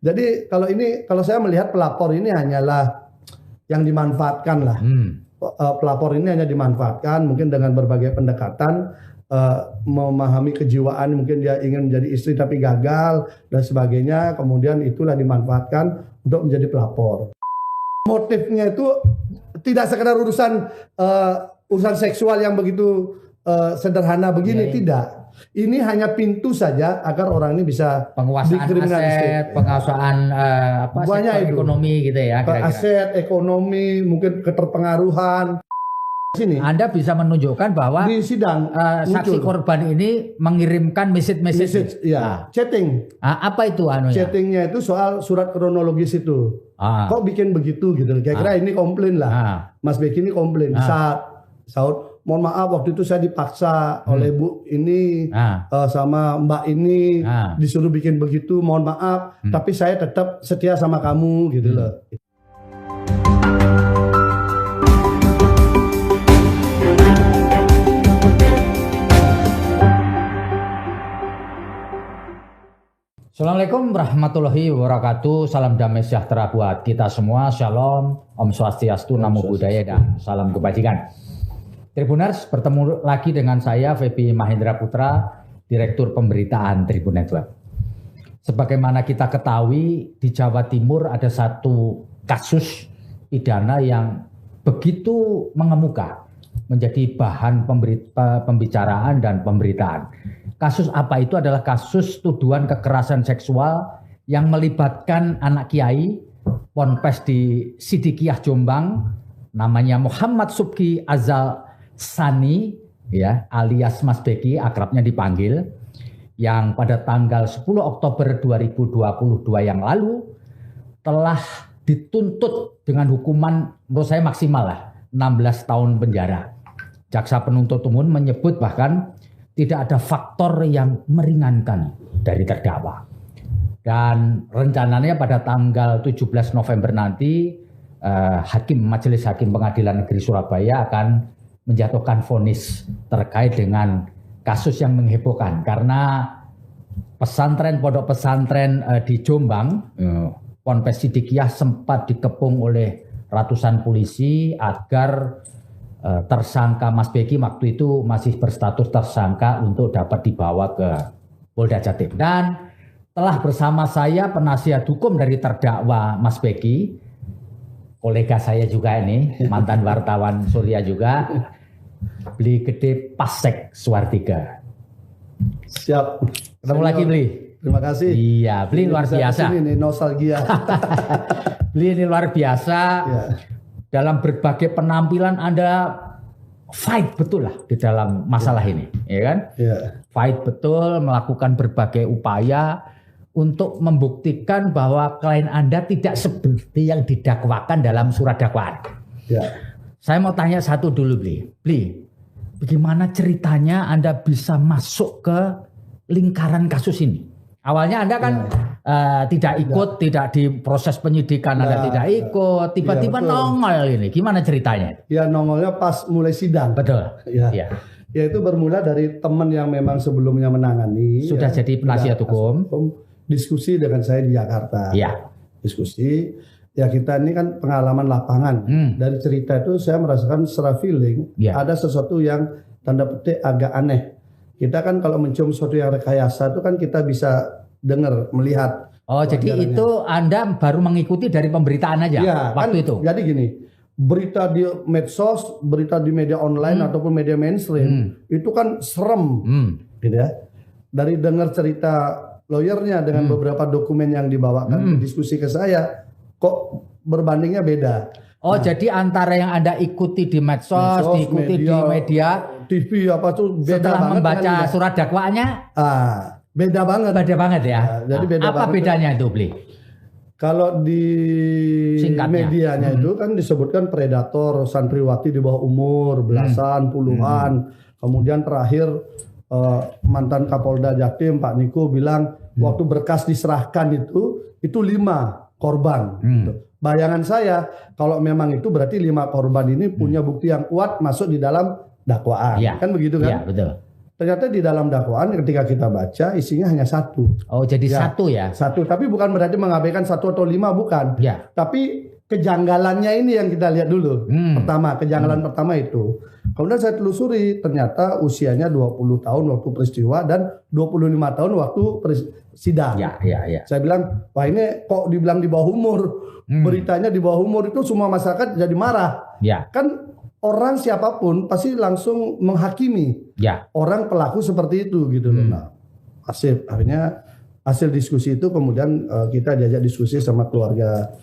Jadi kalau saya melihat pelapor ini hanyalah yang dimanfaatkan lah. Pelapor ini hanya dimanfaatkan mungkin dengan berbagai pendekatan, memahami kejiwaan, mungkin dia ingin menjadi istri tapi gagal dan sebagainya, kemudian itulah dimanfaatkan untuk menjadi pelapor. Motifnya itu tidak sekedar urusan seksual yang begitu sederhana begini, tidak. Ini hanya pintu saja agar orang ini bisa penguasaan aset, penguasaan sektor ekonomi gitu ya. Kira-kira. Aset, ekonomi, mungkin keterpengaruhan. Sini. Anda bisa menunjukkan bahwa di sidang saksi korban ini mengirimkan message ya, chatting. Apa itu anunya? Chattingnya itu soal surat kronologis itu. Kok bikin begitu gitu. Kira-kira ini komplain lah. Mas Beki ini komplain. Saud, mohon maaf waktu itu saya dipaksa oleh Bu ini sama Mbak ini disuruh bikin begitu, mohon maaf, tapi saya tetap setia sama kamu gitu loh. Assalamualaikum warahmatullahi wabarakatuh. Salam damai sejahtera buat kita semua. Shalom, Om Swastiastu, Namo Buddhaya, dan salam kebajikan. Tribuners, bertemu lagi dengan saya Febi Mahendra Putra, Direktur Pemberitaan Tribun Network. Sebagaimana kita ketahui, di Jawa Timur ada satu kasus pidana yang begitu mengemuka, menjadi bahan pembicaraan dan pemberitaan. Kasus apa itu? Adalah kasus tuduhan kekerasan seksual yang melibatkan anak kiai Ponpes di Sidikiyah Jombang, namanya Muhammad Subki Azal Sani, ya, alias Mas Beki, akrabnya dipanggil, yang pada tanggal 10 Oktober 2022 yang lalu telah dituntut dengan hukuman menurut saya maksimal lah 16 tahun penjara. Jaksa penuntut umum menyebut bahkan tidak ada faktor yang meringankan dari terdakwa. Dan rencananya pada tanggal 17 November nanti Majelis Hakim Pengadilan Negeri Surabaya akan menjatuhkan vonis terkait dengan kasus yang menghebohkan, karena pondok pesantren di Jombang, Ponpes Sidikiyah, sempat dikepung oleh ratusan polisi agar tersangka Mas Beki waktu itu masih berstatus tersangka untuk dapat dibawa ke Polda Jatim. Dan telah bersama saya penasihat hukum dari terdakwa Mas Beki, kolega saya juga ini, mantan wartawan Surya juga, Bli Gede Pasek Suwartiga. Siap. Ketemu lagi, Bli. Terima kasih. Iya, Bli luar biasa. Ini nostalgia. Bli ini luar biasa. Ya. Dalam berbagai penampilan Anda fight betul lah di dalam masalah ini, ya kan? Ya. Fight betul, melakukan berbagai upaya untuk membuktikan bahwa klien Anda tidak seperti yang didakwakan dalam surat dakwaan. Ya. Saya mau tanya satu dulu, Bli, bagaimana ceritanya Anda bisa masuk ke lingkaran kasus ini? Awalnya Anda kan tidak ikut, tidak di proses penyidikan, Anda tidak ikut, tiba-tiba nongol ini. Gimana ceritanya? Ya, nongolnya pas mulai sidang. Betul. Ya. Ya, itu bermula dari teman yang memang sebelumnya menangani. Sudah jadi penasihat hukum. Diskusi dengan saya di Jakarta. Ya. Diskusi. Ya, kita ini kan pengalaman lapangan. Dari cerita itu saya merasakan secara feeling ada sesuatu yang tanda petik agak aneh. Kita kan kalau mencium sesuatu yang rekayasa itu kan kita bisa dengar, melihat. Oh, jadi itu Anda baru mengikuti dari pemberitaan aja ya, waktu kan, itu? Jadi gini, berita di medsos, berita di media online ataupun media mainstream itu kan serem, gitu ya. Dari dengar cerita lawyernya dengan beberapa dokumen yang dibawakan diskusi ke saya, kok berbandingnya beda. Oh, jadi antara yang Anda ikuti di medsos diikuti di media TV apa tuh beda setelah banget membaca surat dakwaannya? Beda banget. Beda banget ya. Jadi beda apa banget. Bedanya itu, Bli? Kalau di medianya itu kan disebutkan predator, santriwati di bawah umur, belasan, puluhan. Kemudian terakhir mantan Kapolda Jatim Pak Niko bilang waktu berkas diserahkan itu 5 korban. Gitu. Bayangan saya kalau memang itu berarti 5 korban ini punya bukti yang kuat masuk di dalam dakwaan. Ya. Kan begitu kan? Iya, betul. ternyata di dalam dakwaan ketika kita baca isinya hanya satu. Oh, jadi satu ya? Satu, tapi bukan berarti mengabaikan 1 atau 5, bukan. Ya. Tapi kejanggalannya ini yang kita lihat dulu. Pertama, kejanggalan pertama itu. Kemudian saya telusuri, ternyata usianya 20 tahun waktu peristiwa dan 25 tahun waktu sidang. Ya. Saya bilang, wah ini kok dibilang di bawah umur. Beritanya di bawah umur itu semua masyarakat jadi marah. Ya. Kan orang siapapun pasti langsung menghakimi orang pelaku seperti itu gitu loh. Nah, akhirnya hasil diskusi itu kemudian kita diajak diskusi sama keluarga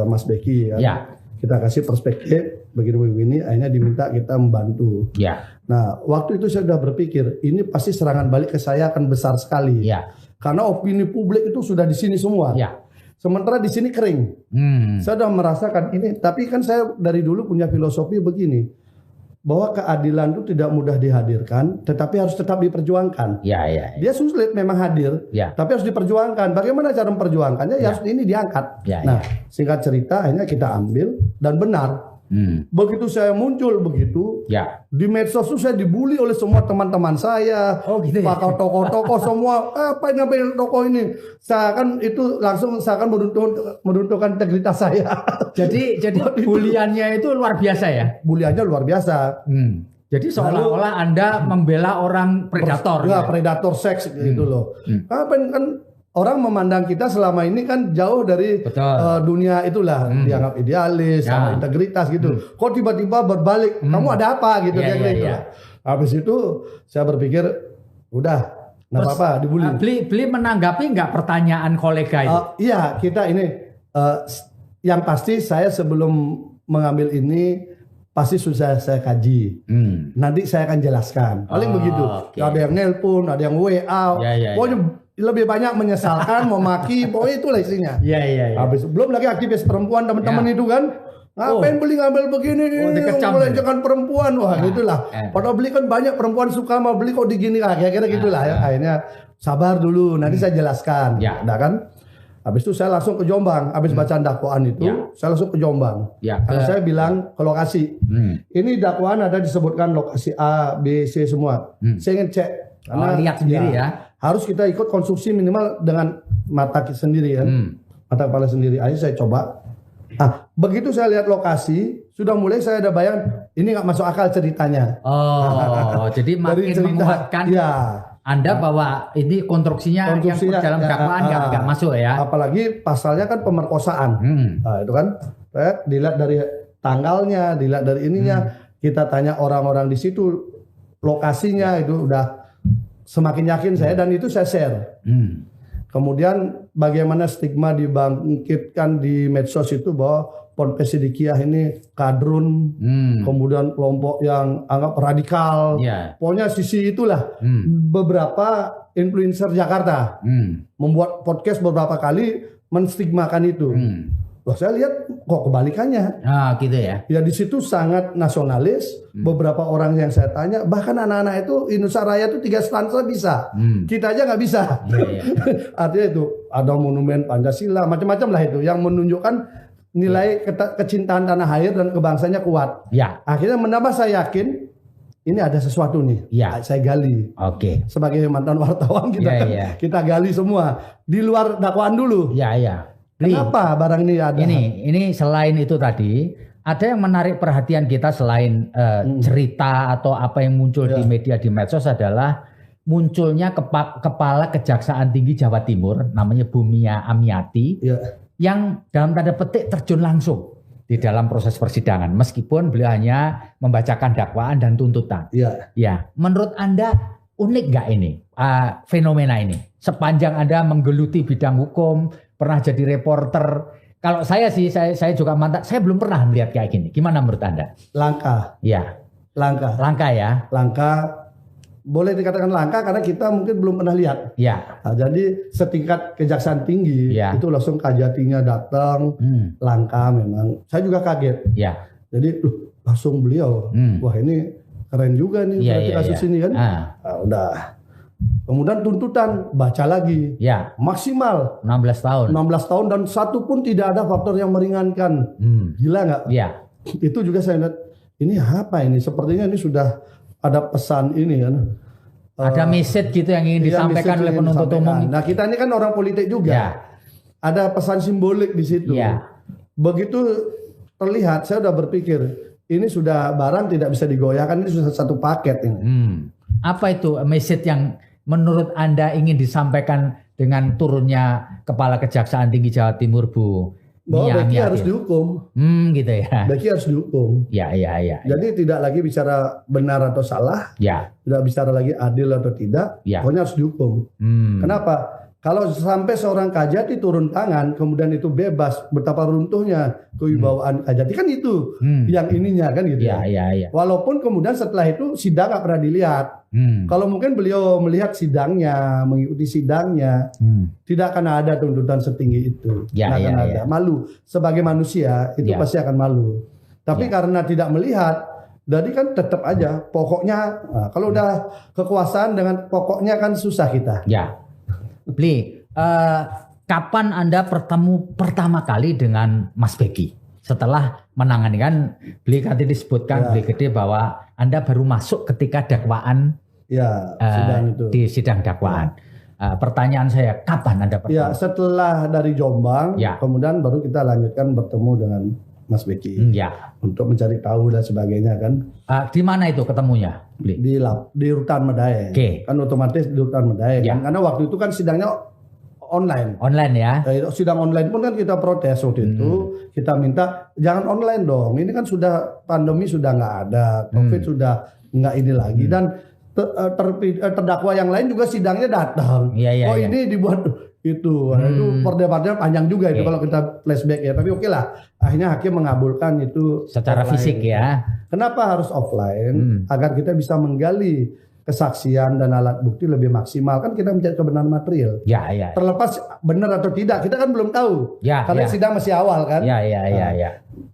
Mas Beki kan. Ya. Kita kasih perspektif begini, akhirnya diminta kita membantu. Ya. Nah, waktu itu saya sudah berpikir ini pasti serangan balik ke saya akan besar sekali. Ya. Karena opini publik itu sudah di sini semua. Ya. Sementara di sini kering. Saya sudah merasakan ini, tapi kan saya dari dulu punya filosofi begini, bahwa keadilan itu tidak mudah dihadirkan, tetapi harus tetap diperjuangkan. Ya. Dia sulit memang hadir, tapi harus diperjuangkan. Bagaimana cara memperjuangkannya? Ya harus ini diangkat. Nah, singkat cerita, akhirnya kita ambil dan benar. Begitu saya muncul begitu, di medsos itu saya dibully oleh semua teman-teman saya, pakar tokoh-tokoh semua, apa yang tokoh ini, saya kan itu langsung saya akan meruntuhkan integritas saya. Jadi buliannya itu luar biasa ya? Buliannya luar biasa. Jadi seolah-olah Anda membela orang predator. Predator seks gitu loh. Kan orang memandang kita selama ini kan jauh dari dunia itulah, dianggap idealis, sama integritas gitu. Kok tiba-tiba berbalik, kamu ada apa gitu gitu. Habis itu saya berpikir, udah, nggak apa-apa, dibully. Beli menanggapi nggak pertanyaan kolega itu? Iya, kita ini yang pasti saya sebelum mengambil ini pasti sudah saya kaji. Nanti saya akan jelaskan. Paling begitu. Ada yang nelpon, ada yang WA. Pokoknya lebih banyak menyesalkan, memaki, pokoknya itulah isinya. Iya. Habis belum lagi aktivis perempuan teman-teman itu kan, ngapain beli ngambil begini, melecehkan perempuan, wah gitulah. Padahal beli kan banyak perempuan suka mau beli kok digini lah, kira-kira gitulah ya. Akhirnya sabar dulu, nanti saya jelaskan. Nah kan, habis itu saya langsung ke Jombang, habis bacaan dakwaan itu, saya langsung ke Jombang. Karena saya bilang ke lokasi, ini dakwaan ada disebutkan lokasi A, B, C semua. Saya ingin cek. Karena lihat sendiri ya. Harus kita ikut konstruksi minimal dengan mata sendiri kan. Mata kepala sendiri. Akhirnya saya coba. Begitu saya lihat lokasi, sudah mulai saya ada bayang ini nggak masuk akal ceritanya. Jadi makin menguatkan Anda bahwa ini konstruksinya yang dalam dakwaan nggak masuk ya. Apalagi pasalnya kan pemerkosaan. Nah, itu kan dilihat dari tanggalnya, dilihat dari ininya. Kita tanya orang-orang di situ, lokasinya itu udah semakin yakin saya, dan itu saya share. Kemudian bagaimana stigma dibangkitkan di medsos itu bahwa Ponpes Sidikiyah ini kadrun, kemudian kelompok yang anggap radikal. Pokoknya sisi itulah. Beberapa influencer Jakarta membuat podcast beberapa kali menstigmakan itu. Loh, saya lihat kok kebalikannya. Gitu ya. Ya di situ sangat nasionalis. Beberapa orang yang saya tanya, bahkan anak-anak itu Indonesia Raya itu 3 stanza bisa. Kita aja nggak bisa. Artinya itu ada monumen Pancasila, macam-macam lah itu yang menunjukkan nilai kecintaan tanah air dan kebangsanya kuat. Akhirnya menambah saya yakin ini ada sesuatu nih. Saya gali. Sebagai mantan wartawan kita gali semua di luar dakwaan dulu. Kenapa barang ini ada? Ini selain itu tadi, ada yang menarik perhatian kita selain cerita atau apa yang muncul di media, di medsos adalah munculnya Kepala Kejaksaan Tinggi Jawa Timur, namanya Bumia Amiati, yang dalam tanda petik terjun langsung di dalam proses persidangan, meskipun beliau hanya membacakan dakwaan dan tuntutan. Menurut Anda unik nggak ini fenomena ini? Sepanjang Anda menggeluti bidang hukum, pernah jadi reporter. Kalau saya sih, saya juga mantan. Saya belum pernah melihat kayak gini. Gimana menurut Anda? Langka. Langka ya. Langka. Boleh dikatakan langka karena kita mungkin belum pernah lihat. Nah, jadi setingkat kejaksaan tinggi itu langsung kajatinya datang. Langka memang. Saya juga kaget. Jadi langsung beliau. Wah ini keren juga nih berarti kasus ini kan. Nah, udah. Kemudian tuntutan baca lagi, maksimal 16 tahun. 16 tahun dan satu pun tidak ada faktor yang meringankan. Gila nggak? Itu juga saya lihat ini apa ini? Sepertinya ini sudah ada pesan ini kan. ada message gitu yang ingin disampaikan oleh penuntut umum. Nah kita ini kan orang politik juga. Ya. Ada pesan simbolik di situ. Ya. Begitu terlihat, saya udah berpikir ini sudah barang tidak bisa digoyahkan, ini sudah satu paket ini. Apa itu message yang menurut Anda ingin disampaikan dengan turunnya Kepala Kejaksaan Tinggi Jawa Timur, Bu? Bahwa Beki harus dihukum. Gitu ya. Beki harus dihukum. Ya. Jadi tidak lagi bicara benar atau salah. Ya. Tidak bicara lagi adil atau tidak. Ya. Pokoknya harus dihukum. Kenapa? Kalau sampai seorang Kajati turun tangan, kemudian itu bebas, betapa runtuhnya kewibawaan Kajati, kan itu yang ininya kan gitu. Ya. Walaupun kemudian setelah itu sidang nggak pernah dilihat. Kalau mungkin beliau melihat sidangnya, mengikuti sidangnya, tidak akan ada tuntutan setinggi itu. Tidak akan ada. Malu sebagai manusia itu pasti akan malu. Tapi karena tidak melihat, jadi kan tetap aja pokoknya. Nah, kalau udah kekuasaan dengan pokoknya kan susah kita. Ya. Bli, kapan Anda bertemu pertama kali dengan Mas Beki? Setelah menangani, kan Bli tadi disebutkan Bli Gede bahwa Anda baru masuk ketika dakwaan sidang itu. Di sidang dakwaan. Pertanyaan saya, kapan Anda bertemu? Ya, setelah dari Jombang, kemudian baru kita lanjutkan bertemu dengan Mas Beki untuk mencari tahu dan sebagainya kan. Di mana itu ketemunya? Bli? Di Rutan Medaeng. Kan otomatis di Rutan Medaeng. Kan? Karena waktu itu kan sidangnya online. Online ya. Sidang online pun kan kita protes waktu itu. Kita minta jangan online dong. Ini kan sudah pandemi sudah nggak ada, COVID sudah nggak ini lagi dan terdakwa yang lain juga sidangnya datang. Ini dibuat itu perdebatannya panjang juga itu kalau kita flashback ya. Tapi oke lah, akhirnya hakim mengabulkan itu secara offline. Fisik ya. Kenapa harus offline? Agar kita bisa menggali kesaksian dan alat bukti lebih maksimal, kan kita mencari kebenaran material. Terlepas benar atau tidak, kita kan belum tahu. Karena sidang masih awal kan.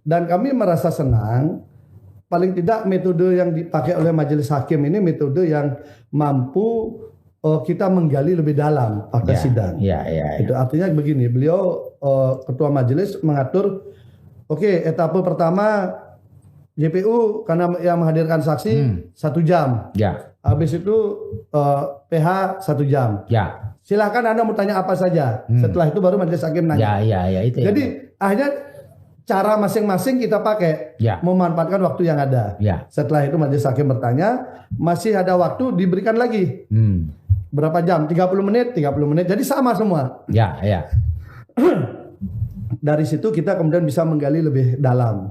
Dan kami merasa senang, paling tidak metode yang dipakai oleh majelis hakim ini metode yang mampu kita menggali lebih dalam fakta sidang. Itu artinya begini, beliau ketua majelis mengatur, etape pertama JPU karena yang menghadirkan saksi 1 jam. Habis itu PH 1 jam. Silahkan Anda mau tanya apa saja. Setelah itu baru majelis hakim nanya. Itu. Jadi akhirnya cara masing-masing kita pakai memanfaatkan waktu yang ada. Setelah itu majelis hakim bertanya, masih ada waktu diberikan lagi. Berapa jam? 30 menit. Jadi sama semua. Dari situ kita kemudian bisa menggali lebih dalam.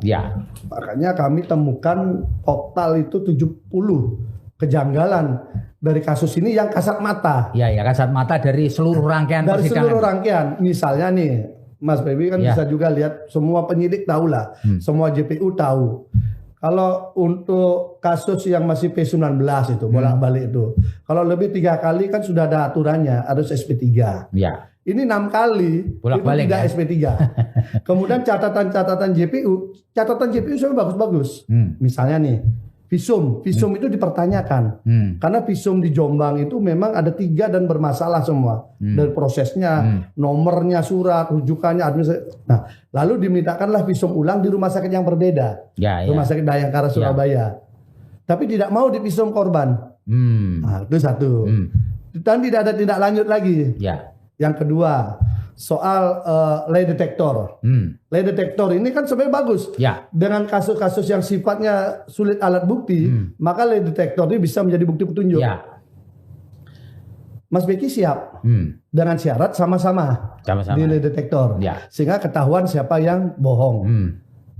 Makanya kami temukan total itu 70 kejanggalan dari kasus ini yang kasat mata. Kasat mata dari seluruh rangkaian dari persidangan. Seluruh rangkaian. Misalnya nih, Mas Baby kan bisa juga lihat semua penyidik tahu lah, semua JPU tahu. Kalau untuk kasus yang masih P19 itu bolak-balik itu, kalau lebih 3 kali kan sudah ada aturannya, harus SP3. Ini 6 kali bolak-balik itu tidak SP3. Kemudian catatan JPU semua bagus-bagus. Misalnya nih, visum itu dipertanyakan. Karena visum di Jombang itu memang ada 3 dan bermasalah semua. Dari prosesnya, nomornya surat, rujukannya, administrasi. Nah, lalu dimintakanlah visum ulang di rumah sakit yang berbeda. Rumah sakit Bayangkara Surabaya. Tapi tidak mau divisum korban. Nah, itu satu. Dan tidak ada tindak lanjut lagi. Yang kedua, soal lie detector. Lie detector ini kan sebenarnya bagus. Dengan kasus-kasus yang sifatnya sulit alat bukti, maka lie detector ini bisa menjadi bukti petunjuk. Mas Beki siap dengan syarat sama-sama di lie detector, sehingga ketahuan siapa yang bohong,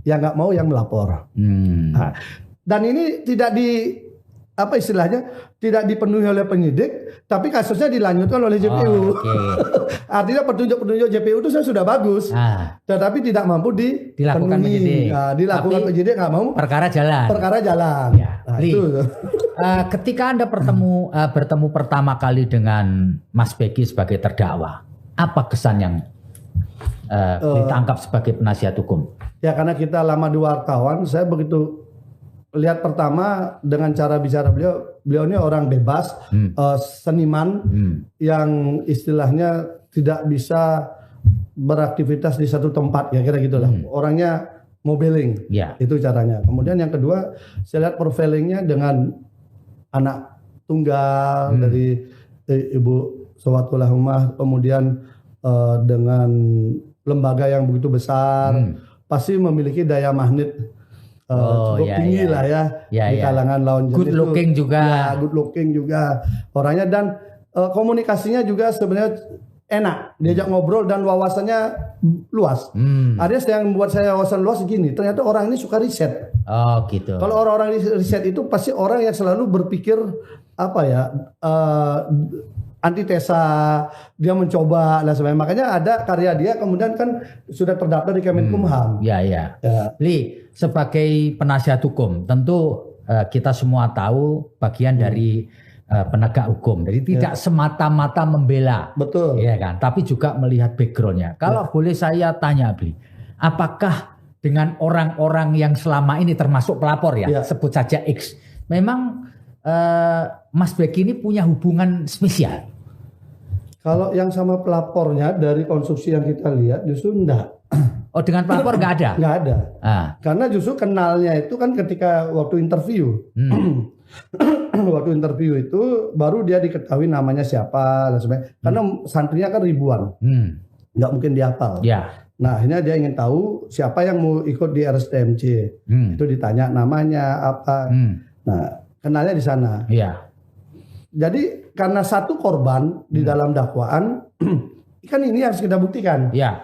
yang nggak mau yang melapor. Nah, dan ini tidak tidak dipenuhi oleh penyidik, tapi kasusnya dilanjutkan oleh JPU. Artinya petunjuk-petunjuk JPU itu sudah bagus, tetapi tidak mampu dilakukan penyidik. Dilakukan penyidik nggak mau. Perkara jalan. Itu. Ketika Anda bertemu pertama kali dengan Mas Beki sebagai terdakwa, apa kesan yang ditangkap sebagai penasihat hukum? Ya karena kita lama di wartawan, saya begitu lihat pertama dengan cara bicara beliau ini orang bebas, seniman yang istilahnya tidak bisa beraktivitas di satu tempat, ya kira gitulah. Orangnya modeling, itu caranya. Kemudian yang kedua, saya lihat profilingnya dengan anak tunggal dari Ibu Sowatullah Umah, kemudian dengan lembaga yang begitu besar, pasti memiliki daya magnet cukup tinggi lah ya di kalangan lawan jenis. Good looking juga. Ya, good looking juga orangnya, dan komunikasinya juga sebenarnya enak, diajak ngobrol dan wawasannya luas. Ada yang membuat saya wawasan luas gini, ternyata orang ini suka riset. Oh gitu. Kalau orang-orang riset itu pasti orang yang selalu berpikir apa ya, antitesa, dia mencoba dan sebagainya. Makanya ada karya dia kemudian kan sudah terdaftar di Kemenkumham. Ya. Li, sebagai penasihat hukum, tentu kita semua tahu bagian dari penegak hukum. Jadi tidak semata-mata membela. Betul. Iya kan? Tapi juga melihat backgroundnya. Kalau boleh saya tanya, Bli, apakah dengan orang-orang yang selama ini termasuk pelapor ya, sebut saja X, memang Mas Beki ini punya hubungan spesial? Kalau yang sama pelapornya dari konstruksi yang kita lihat justru enggak. Oh, dengan pelapor nggak ada? Nggak ada. Karena justru kenalnya itu kan ketika waktu interview. Waktu interview itu baru dia diketahui namanya siapa dan sebagainya. Karena santrinya kan ribuan. Nggak mungkin dihafal. Ya. Nah, akhirnya dia ingin tahu siapa yang mau ikut di RSTMC. Itu ditanya namanya apa. Nah, kenalnya di sana. Iya. Jadi karena satu korban di dalam dakwaan, kan ini harus kita buktikan. Ya.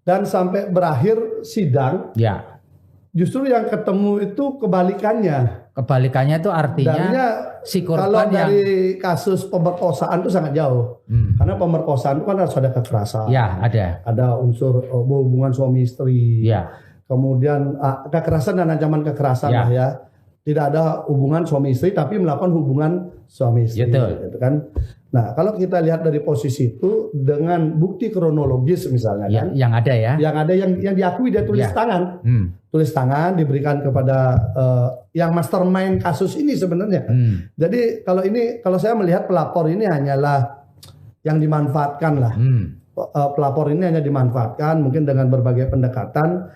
Dan sampai berakhir sidang, ya, justru yang ketemu itu kebalikannya. Kebalikannya itu artinya si korban kalau dari kasus pemerkosaan itu sangat jauh. Karena pemerkosaan itu kan harus ada kekerasan. Ya, ada. Ada unsur hubungan suami istri. Ya. Kemudian kekerasan dan ancaman kekerasan lah ya. Tidak ada hubungan suami istri tapi melakukan hubungan suami istri. Betul. Gitu kan. Nah, kalau kita lihat dari posisi itu dengan bukti kronologis misalnya kan, yang ada ya. Yang ada yang diakui dia tulis tangan. Tulis tangan diberikan kepada yang mastermind kasus ini sebenarnya. Jadi kalau saya melihat pelapor ini hanyalah yang dimanfaatkan lah. Pelapor ini hanya dimanfaatkan mungkin dengan berbagai pendekatan,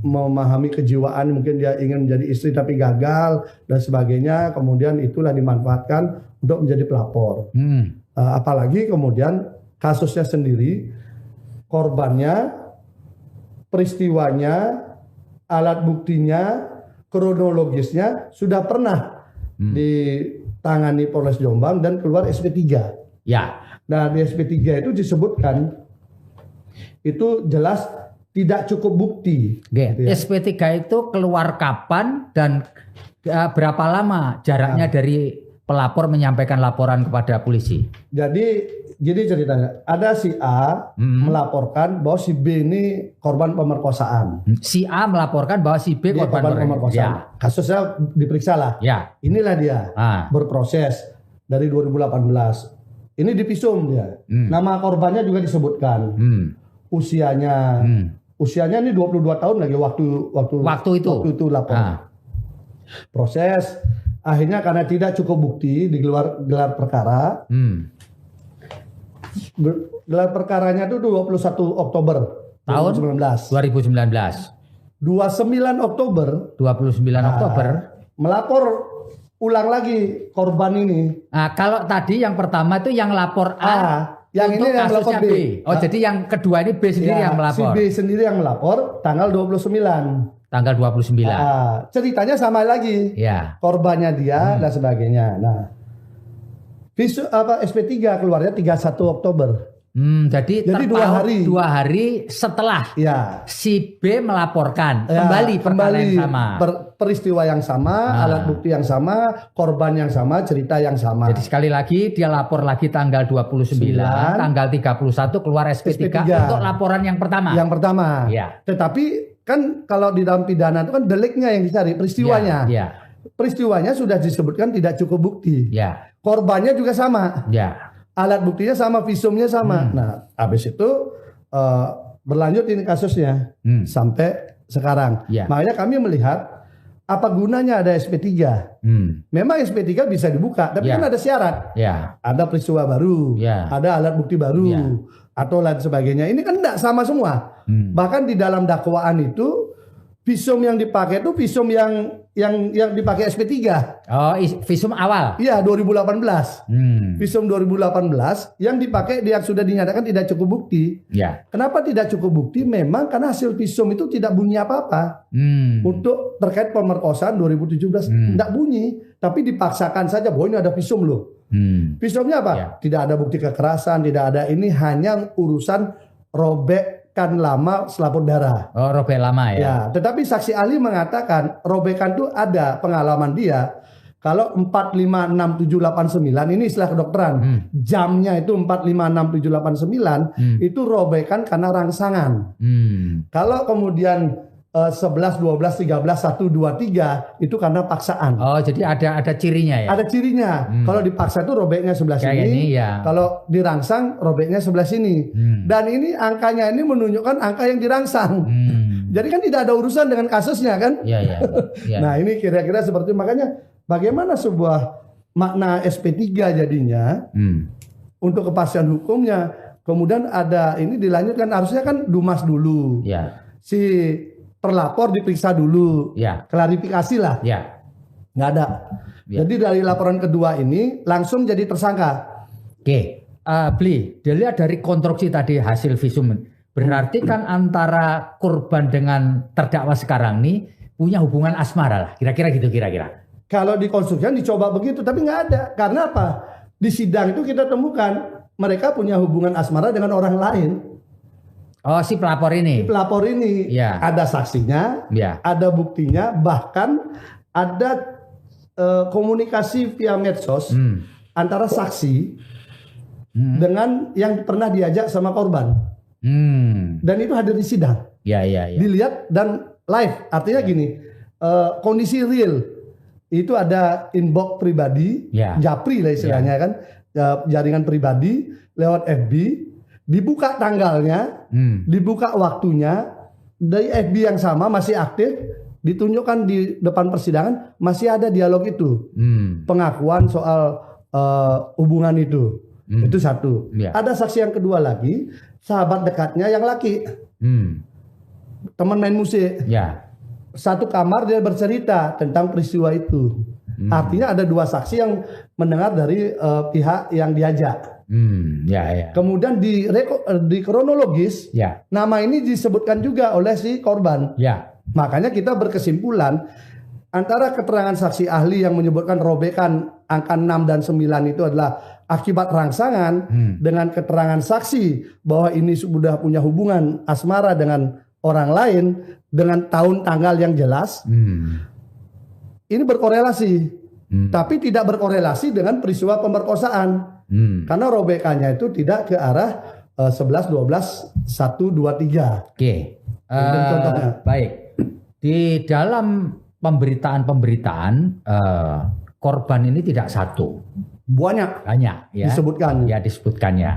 memahami kejiwaan, mungkin dia ingin menjadi istri tapi gagal dan sebagainya, kemudian itulah dimanfaatkan untuk menjadi pelapor. Apalagi kemudian kasusnya sendiri, korbannya, peristiwanya, alat buktinya, kronologisnya sudah pernah ditangani Polres Jombang dan keluar SP3. Ya. Nah, di SP3 itu disebutkan itu jelas tidak cukup bukti. Gitu ya. SP3 itu keluar kapan dan berapa lama jaraknya dari pelapor menyampaikan laporan kepada polisi? Jadi ceritanya, ada si A melaporkan bahwa si B ini korban pemerkosaan. Si A melaporkan bahwa si B korban pemerkosaan. Ya. Kasusnya diperiksa lah. Ya. Inilah dia berproses dari 2018. Ini divisum dia. Nama korbannya juga disebutkan. Usianya ini 22 tahun lagi waktu itu lapor. Proses akhirnya karena tidak cukup bukti gelar perkara. Gelar perkaranya itu 21 Oktober tahun 2019. 29 Oktober melapor ulang lagi korban ini. Nah, kalau tadi yang pertama itu yang lapor A. Yang ini yang melapor B. Oh, jadi yang kedua ini B sendiri yang melapor. Si B sendiri yang melapor tanggal 29. Tanggal 29. Ceritanya sama lagi. Ya. Korbannya dia dan sebagainya. Nah, SP3 keluarnya 31 Oktober. Jadi dua hari setelah si B melaporkan kembali yang sama. Peristiwa yang sama, alat bukti yang sama, korban yang sama, cerita yang sama. Jadi sekali lagi dia lapor lagi tanggal 29, tanggal 31 keluar SP3 untuk laporan yang pertama. Yang pertama. Ya. Tetapi kan kalau di dalam pidana itu kan deliknya yang dicari, peristiwanya. Ya. Peristiwanya sudah disebutkan tidak cukup bukti. Ya. Korbannya juga sama. Ya. Alat buktinya sama, visumnya sama. Nah, habis itu berlanjut ini kasusnya sampai sekarang. Ya. Makanya kami melihat apa gunanya ada SP3. Memang SP3 bisa dibuka, tapi kan ada syarat. Ya. Ada peristiwa baru, ada alat bukti baru, atau lain sebagainya. Ini kan tidak sama semua. Bahkan di dalam dakwaan itu visum yang dipakai itu visum yang dipakai SP3. Oh, visum awal. Iya, 2018. Visum 2018 yang dipakai yang sudah dinyatakan tidak cukup bukti. Ya. Kenapa tidak cukup bukti? Memang karena hasil visum itu tidak bunyi apa-apa. Untuk terkait pemerkosaan 2017 tidak bunyi, tapi dipaksakan saja bahwa ini ada visum loh. Visumnya apa? Ya. Tidak ada bukti kekerasan, tidak ada, ini hanya urusan robekkan lama selaput darah. Oh, robek lama ya. Ya, tetapi saksi ahli mengatakan robekan itu ada pengalaman dia. Kalau 456789 ini istilah kedokteran. Jamnya itu 456789 itu robekan karena rangsangan. Kalau kemudian 11, 12, 13, 1, 2, 3 itu karena paksaan. Oh, jadi ada cirinya ya. Ada cirinya. Kalau dipaksa itu robeknya sebelah Kayak sini. ini, ya. Kalau dirangsang robeknya sebelah sini. Dan ini angkanya ini menunjukkan angka yang dirangsang. Jadi kan tidak ada urusan dengan kasusnya kan? Iya. Nah, ini kira-kira seperti, makanya bagaimana sebuah makna SP3 jadinya untuk kepastian hukumnya. Kemudian ada ini dilanjutkan, harusnya kan Dumas dulu. Ya. Si terlapor diperiksa dulu, Ya. klarifikasi lah, Ya. nggak ada. Ya. Jadi dari laporan kedua ini langsung jadi tersangka. Oke, Bli, dilihat dari konstruksi tadi hasil visum, berarti kan antara korban dengan terdakwa sekarang nih punya hubungan asmara lah, kira-kira gitu kira-kira. Kalau dikonstruksikan dicoba begitu, tapi nggak ada. Karena apa? Di sidang itu kita temukan mereka punya hubungan asmara dengan orang lain. Oh, si pelapor ini. Pelapor ini Ya. ada saksinya, Ya. ada buktinya, bahkan ada komunikasi via medsos antara saksi dengan yang pernah diajak sama korban. Dan itu hadir di sidang. Ya. Dilihat dan live. Artinya gini, kondisi real itu ada inbox pribadi, Ya. japri lah istilahnya kan, jaringan pribadi lewat FB. Dibuka tanggalnya, dibuka waktunya, dari FB yang sama masih aktif, ditunjukkan di depan persidangan masih ada dialog itu, pengakuan soal hubungan itu, itu satu. Ya. Ada saksi yang kedua lagi, sahabat dekatnya yang laki, teman main musik, Ya. satu kamar dia bercerita tentang peristiwa itu. Artinya ada dua saksi yang mendengar dari pihak yang diajak. Ya. Kemudian di kronologis, Ya. nama ini disebutkan juga oleh si korban. Ya. Makanya kita berkesimpulan antara keterangan saksi ahli yang menyebutkan robekan angka 6 dan 9 itu adalah akibat rangsangan, dengan keterangan saksi bahwa ini sudah punya hubungan asmara dengan orang lain dengan tahun tanggal yang jelas. Ini berkorelasi. Tapi tidak berkorelasi dengan peristiwa pemerkosaan. Karena robekannya itu tidak ke arah 11, 12, 1, 2, 3. Oke. Contohnya. Baik. Di dalam pemberitaan korban ini tidak satu. Banyak Banyak ya. disebutkan. Ya, disebutkannya.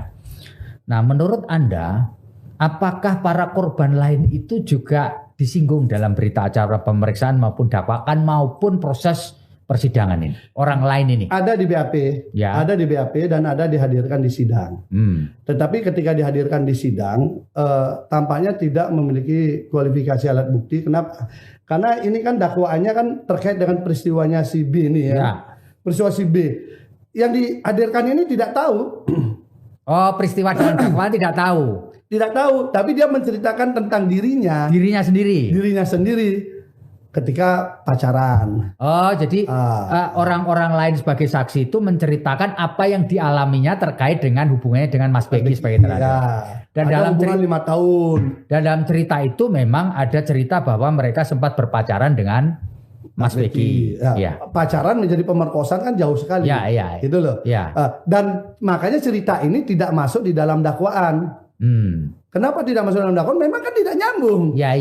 Nah, menurut Anda, apakah para korban lain itu juga disinggung dalam berita acara pemeriksaan maupun dakwaan maupun proses persidangan ini? Orang lain ini? Ada di BAP, Ya. ada di BAP dan ada dihadirkan di sidang. Tetapi ketika dihadirkan di sidang, tampaknya tidak memiliki kualifikasi alat bukti. Kenapa? Karena ini kan dakwaannya kan terkait dengan peristiwanya si B ini ya. Ya. Peristiwa si B. Yang dihadirkan ini tidak tahu. Oh, peristiwa dalam dakwaan tidak tahu. Tidak tahu, tapi dia menceritakan tentang dirinya Dirinya sendiri. ketika pacaran. Oh, jadi orang-orang lain sebagai saksi itu menceritakan apa yang dialaminya terkait dengan hubungannya dengan Mas Peggy sebagai tersangka. Ya. Dan Ada dalam hubungan 5 tahun. Dan dalam cerita itu memang ada cerita bahwa mereka sempat berpacaran dengan Mas Peggy. Ya. Pacaran menjadi pemerkosaan kan jauh sekali. Ya. Gitu loh. Ya. Dan makanya cerita ini tidak masuk di dalam dakwaan. Kenapa tidak masuk dalam dakwaan? Memang kan tidak nyambung. Ya.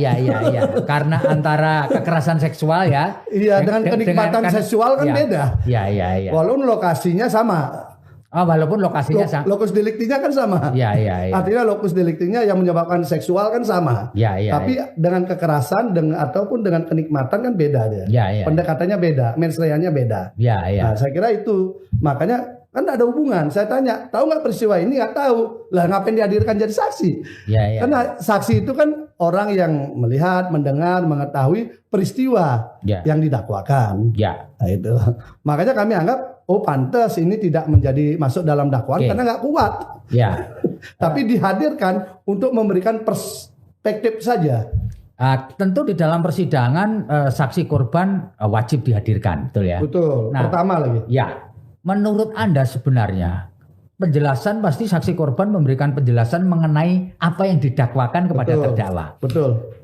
Karena antara kekerasan seksual ya. Iya, dengan kenikmatan seksual kan beda. Ya. Walaupun lokasinya sama. Oh, walaupun lokasinya sama. Lokus deliktinya kan sama. Ya. Artinya lokus deliktinya yang menyebabkan seksual kan sama. Ya. Tapi dengan kekerasan ataupun dengan kenikmatan kan beda dia. Ya. Pendekatannya beda, mensreanya beda. Ya. Nah, saya kira itu. Makanya Kan tidak ada hubungan. Saya tanya, tahu nggak peristiwa ini? Nggak tahu. Lah ngapain dihadirkan jadi saksi? Ya. Karena saksi itu kan orang yang melihat, mendengar, mengetahui peristiwa yang didakwakan. Ya. Nah, itu. Makanya kami anggap, oh pantas ini tidak menjadi masuk dalam dakwaan karena nggak kuat. Ya. Tapi dihadirkan untuk memberikan perspektif saja. Tentu di dalam persidangan saksi korban wajib dihadirkan, betul ya? Betul. Nah, pertama lagi. Ya. Menurut Anda sebenarnya penjelasan pasti saksi korban memberikan penjelasan mengenai apa yang didakwakan kepada terdakwa. Betul.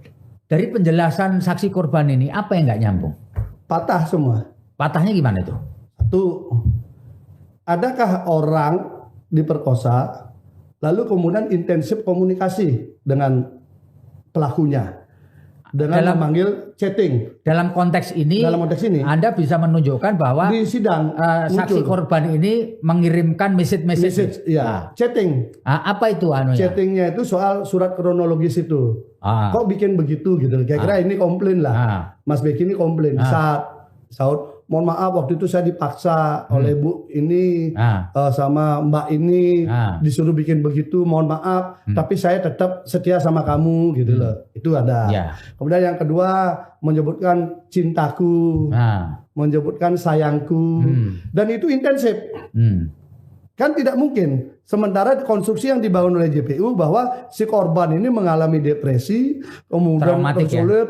Dari penjelasan saksi korban ini apa yang nggak nyambung? Patah semua. Patahnya gimana itu? Satu, adakah orang diperkosa lalu kemudian intensif komunikasi dengan pelakunya dengan memanggil chatting? Dalam konteks ini Anda bisa menunjukkan bahwa di sidang saksi korban ini mengirimkan message. Ya, chatting. Apa itu anunya? Chattingnya itu soal surat kronologis itu. Kok bikin begitu gitu? Kira-kira ini komplain lah. Mas Beki ini komplain. Saud, mohon maaf waktu itu saya dipaksa oleh Bu ini sama Mbak ini disuruh bikin begitu, mohon maaf, tapi saya tetap setia sama kamu gitu loh. Itu ada. Kemudian yang kedua menyebutkan cintaku, menyebutkan sayangku, dan itu intensif. Kan tidak mungkin. Sementara konstruksi yang dibangun oleh JPU bahwa si korban ini mengalami depresi, kemudian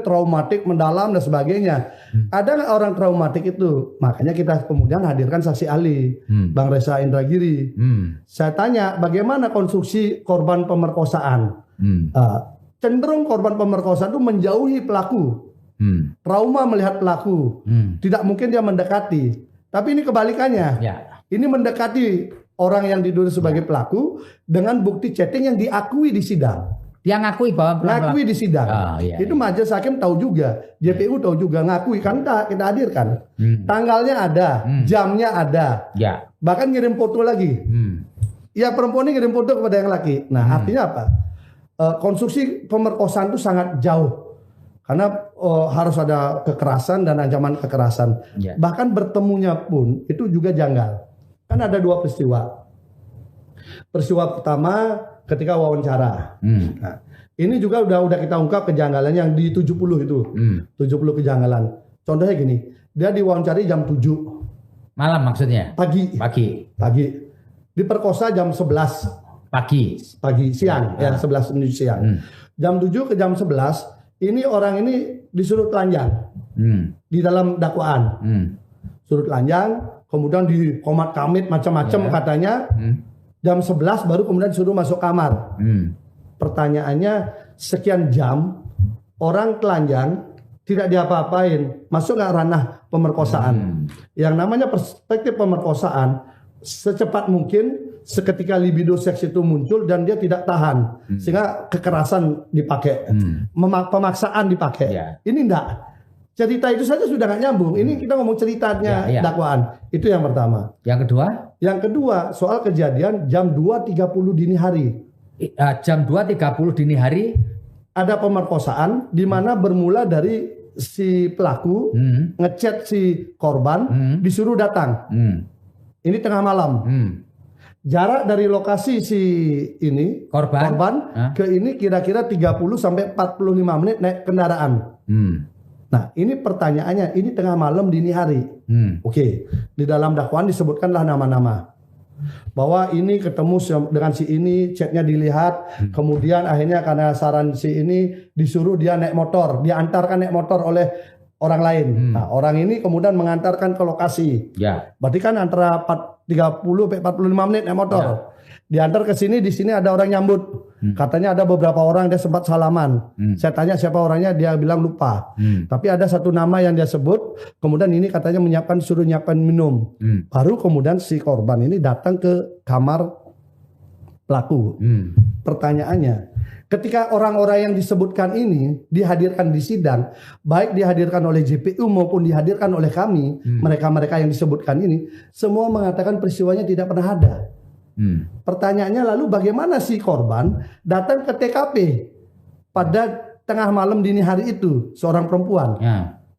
traumatik mendalam dan sebagainya. Ada nggak orang traumatik itu? Makanya kita kemudian hadirkan saksi ahli, Bang Reza Indragiri. Saya tanya bagaimana konstruksi korban pemerkosaan. Cenderung korban pemerkosaan itu menjauhi pelaku. Trauma melihat pelaku. Tidak mungkin dia mendekati. Tapi ini kebalikannya. Ini mendekati orang yang dituduh sebagai pelaku dengan bukti chatting yang diakui di sidang. Yang ngakui bahwa ngakui di sidang. Itu majelis hakim tahu juga, JPU tahu juga, ngakui kan kita hadirkan. Tanggalnya ada, jamnya ada. Bahkan ngirim foto lagi. Ya perempuan ini ngirim foto kepada yang laki. Nah, artinya apa? Konstruksi pemerkosaan itu sangat jauh. Karena harus ada kekerasan dan ancaman kekerasan. Bahkan bertemunya pun itu juga janggal. Kan ada dua peristiwa. Peristiwa pertama ketika wawancara. Nah, ini juga udah kita ungkap kejanggalan yang di 70 itu. 70 kejanggalan. Contohnya gini, dia diwawancari jam 7. Malam maksudnya? Pagi. Diperkosa jam 11. Siang, ya 11 menuju siang. Jam 7 ke jam 11, ini orang ini disuruh telanjang. Di dalam dakwaan. Suruh telanjang. Kemudian di komat kamit macam-macam katanya. Jam 11 baru kemudian disuruh masuk kamar. Pertanyaannya sekian jam orang telanjang tidak diapa-apain. Masuk nggak ranah pemerkosaan? Yang namanya perspektif pemerkosaan secepat mungkin seketika libido seks itu muncul dan dia tidak tahan. Sehingga kekerasan dipakai. Pemaksaan dipakai. Ini enggak. Cerita itu saja sudah nggak nyambung. Ini kita ngomong ceritanya dakwaan. Itu yang pertama. Yang kedua? Yang kedua soal kejadian jam 2.30 dini hari. Jam 2.30 dini hari ada pemerkosaan di mana bermula dari si pelaku ngechat si korban disuruh datang. Ini tengah malam. Jarak dari lokasi si ini korban ke ini kira-kira 30 sampai 45 menit naik kendaraan. Nah, ini pertanyaannya, ini tengah malam dini hari. Oke, di dalam dakwaan disebutkanlah nama-nama. Bahwa ini ketemu dengan si ini, chatnya dilihat, kemudian akhirnya karena saran si ini disuruh dia naik motor, diantarkan naik motor oleh orang lain. Nah, orang ini kemudian mengantarkan ke lokasi. Berarti kan antara 30 sampai 45 menit naik motor. Diantar ke sini, di sini ada orang nyambut. Katanya ada beberapa orang dia sempat salaman. Saya tanya siapa orangnya, dia bilang lupa. Tapi ada satu nama yang dia sebut. Kemudian ini katanya suruh nyiapkan minum. Baru kemudian si korban ini datang ke kamar pelaku. Pertanyaannya, ketika orang-orang yang disebutkan ini dihadirkan di sidang, baik dihadirkan oleh JPU maupun dihadirkan oleh kami, mereka-mereka yang disebutkan ini, semua mengatakan peristiwanya tidak pernah ada. Pertanyaannya lalu bagaimana si korban datang ke TKP pada tengah malam dini hari itu, seorang perempuan,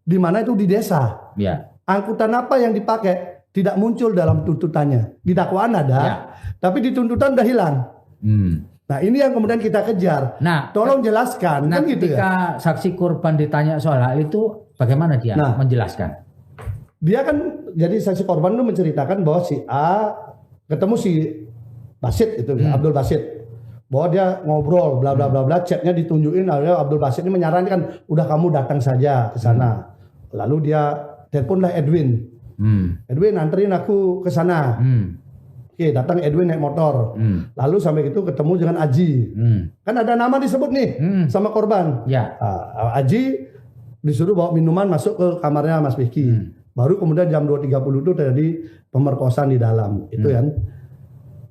di mana itu di desa. Angkutan apa yang dipakai? tidak muncul dalam tuntutannya. Di dakwaan ada, tapi di tuntutan udah hilang. Nah ini yang kemudian kita kejar. Nah, tolong jelaskan. Nah, kan gitu ketika saksi korban ditanya soal hal itu, bagaimana dia menjelaskan? Dia kan jadi saksi korban itu menceritakan bahwa si A ketemu si Basit itu, Abdul Basit, bahwa dia ngobrol, bla bla bla bla, chatnya ditunjukin, Abdul Basit ini menyarankan, udah kamu datang saja ke sana. Lalu dia teleponlah Edwin. Edwin anterin aku ke sana. Oke, datang Edwin naik motor. Lalu sampai itu ketemu dengan Aji. Kan ada nama disebut nih sama korban. Ya. Aji disuruh bawa minuman masuk ke kamarnya Mas Beki. Baru kemudian jam 2.30 itu terjadi pemerkosaan di dalam. Itu kan.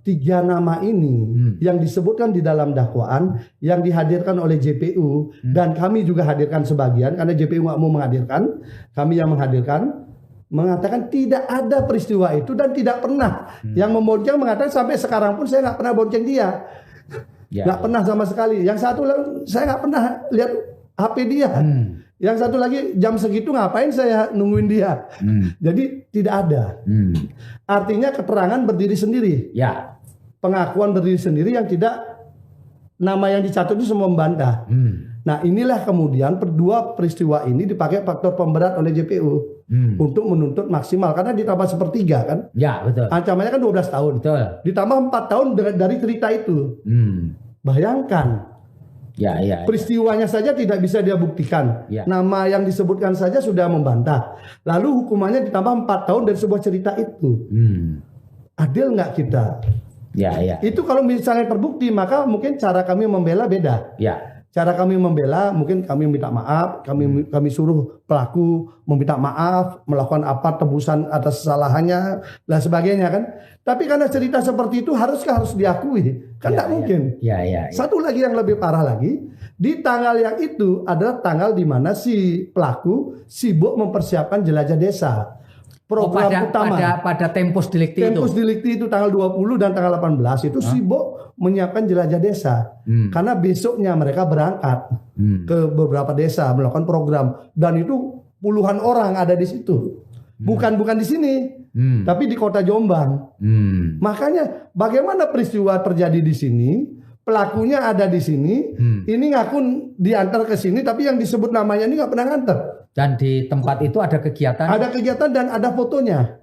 3 nama ini yang disebutkan di dalam dakwaan yang dihadirkan oleh JPU dan kami juga hadirkan sebagian karena JPU nggak mau menghadirkan, kami yang menghadirkan. Mengatakan tidak ada peristiwa itu dan tidak pernah. Yang membonceng mengatakan sampai sekarang pun saya nggak pernah bonceng dia, nggak pernah sama sekali. Yang satu saya nggak pernah lihat HP dia. Yang satu lagi jam segitu ngapain saya nungguin dia. Jadi tidak ada. Artinya keterangan berdiri sendiri. Ya. Pengakuan berdiri sendiri yang tidak nama yang dicatut itu semua membantah. Nah inilah kemudian kedua peristiwa ini dipakai faktor pemberat oleh JPU untuk menuntut maksimal karena ditambah sepertiga kan? Ya betul. Ancamannya kan 12 tahun. Betul. Ditambah 4 tahun dari cerita itu. Bayangkan. Ya. Peristiwanya saja tidak bisa dia buktikan. Nama yang disebutkan saja sudah membantah. Lalu hukumannya ditambah 4 tahun dari sebuah cerita itu. Adil nggak kita? Ya. Itu kalau misalnya terbukti maka mungkin cara kami membela beda. Ya. Cara kami membela mungkin kami minta maaf, kami suruh pelaku meminta maaf, melakukan apa tebusan atas kesalahannya dan sebagainya kan. Tapi karena cerita seperti itu harus diakui? Kan tidak mungkin. Ya. Satu lagi yang lebih parah lagi, di tanggal yang itu adalah tanggal di mana si pelaku sibuk mempersiapkan jelajah desa. Program utama pada tempus delicti itu. Tempus delicti itu tanggal 20 dan tanggal 18 itu sibuk menyiapkan jelajah desa. Karena besoknya mereka berangkat ke beberapa desa melakukan program dan itu puluhan orang ada di situ. Bukan di sini, tapi di kota Jombang. Makanya bagaimana peristiwa terjadi di sini, pelakunya ada di sini, ini ngaku diantar ke sini tapi yang disebut namanya ini nggak pernah nganter. Dan di tempat itu ada kegiatan? Ada kegiatan dan ada fotonya.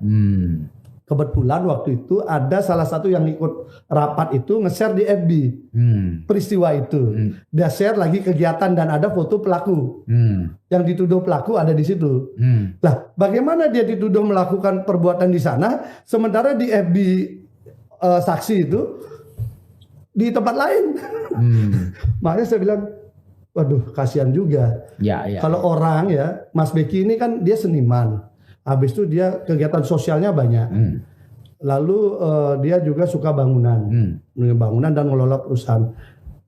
Kebetulan waktu itu ada salah satu yang ikut rapat itu nge-share di FB peristiwa itu. Dia share lagi kegiatan dan ada foto pelaku. Yang dituduh pelaku ada di situ. Lah, bagaimana dia dituduh melakukan perbuatan di sana, sementara di FB saksi itu di tempat lain. Makanya saya bilang, waduh, kasihan juga. Kalau orang ya, Mas Beki ini kan dia seniman. Habis itu dia kegiatan sosialnya banyak. Lalu dia juga suka bangunan. Bangunan dan ngelola perusahaan.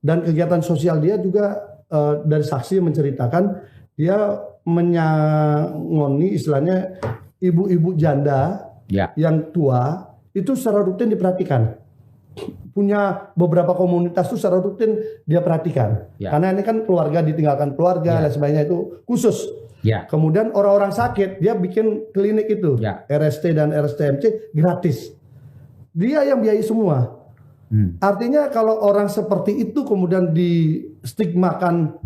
Dan kegiatan sosial dia juga dari saksi menceritakan dia menyangoni istilahnya ibu-ibu janda yang tua itu secara rutin diperhatikan. Punya beberapa komunitas itu secara rutin dia perhatikan. Karena ini kan keluarga ditinggalkan keluarga dan sebagainya itu khusus. Kemudian orang-orang sakit dia bikin klinik itu RST dan RSTMC gratis. Dia yang biayai semua. Artinya kalau orang seperti itu kemudian distigmakan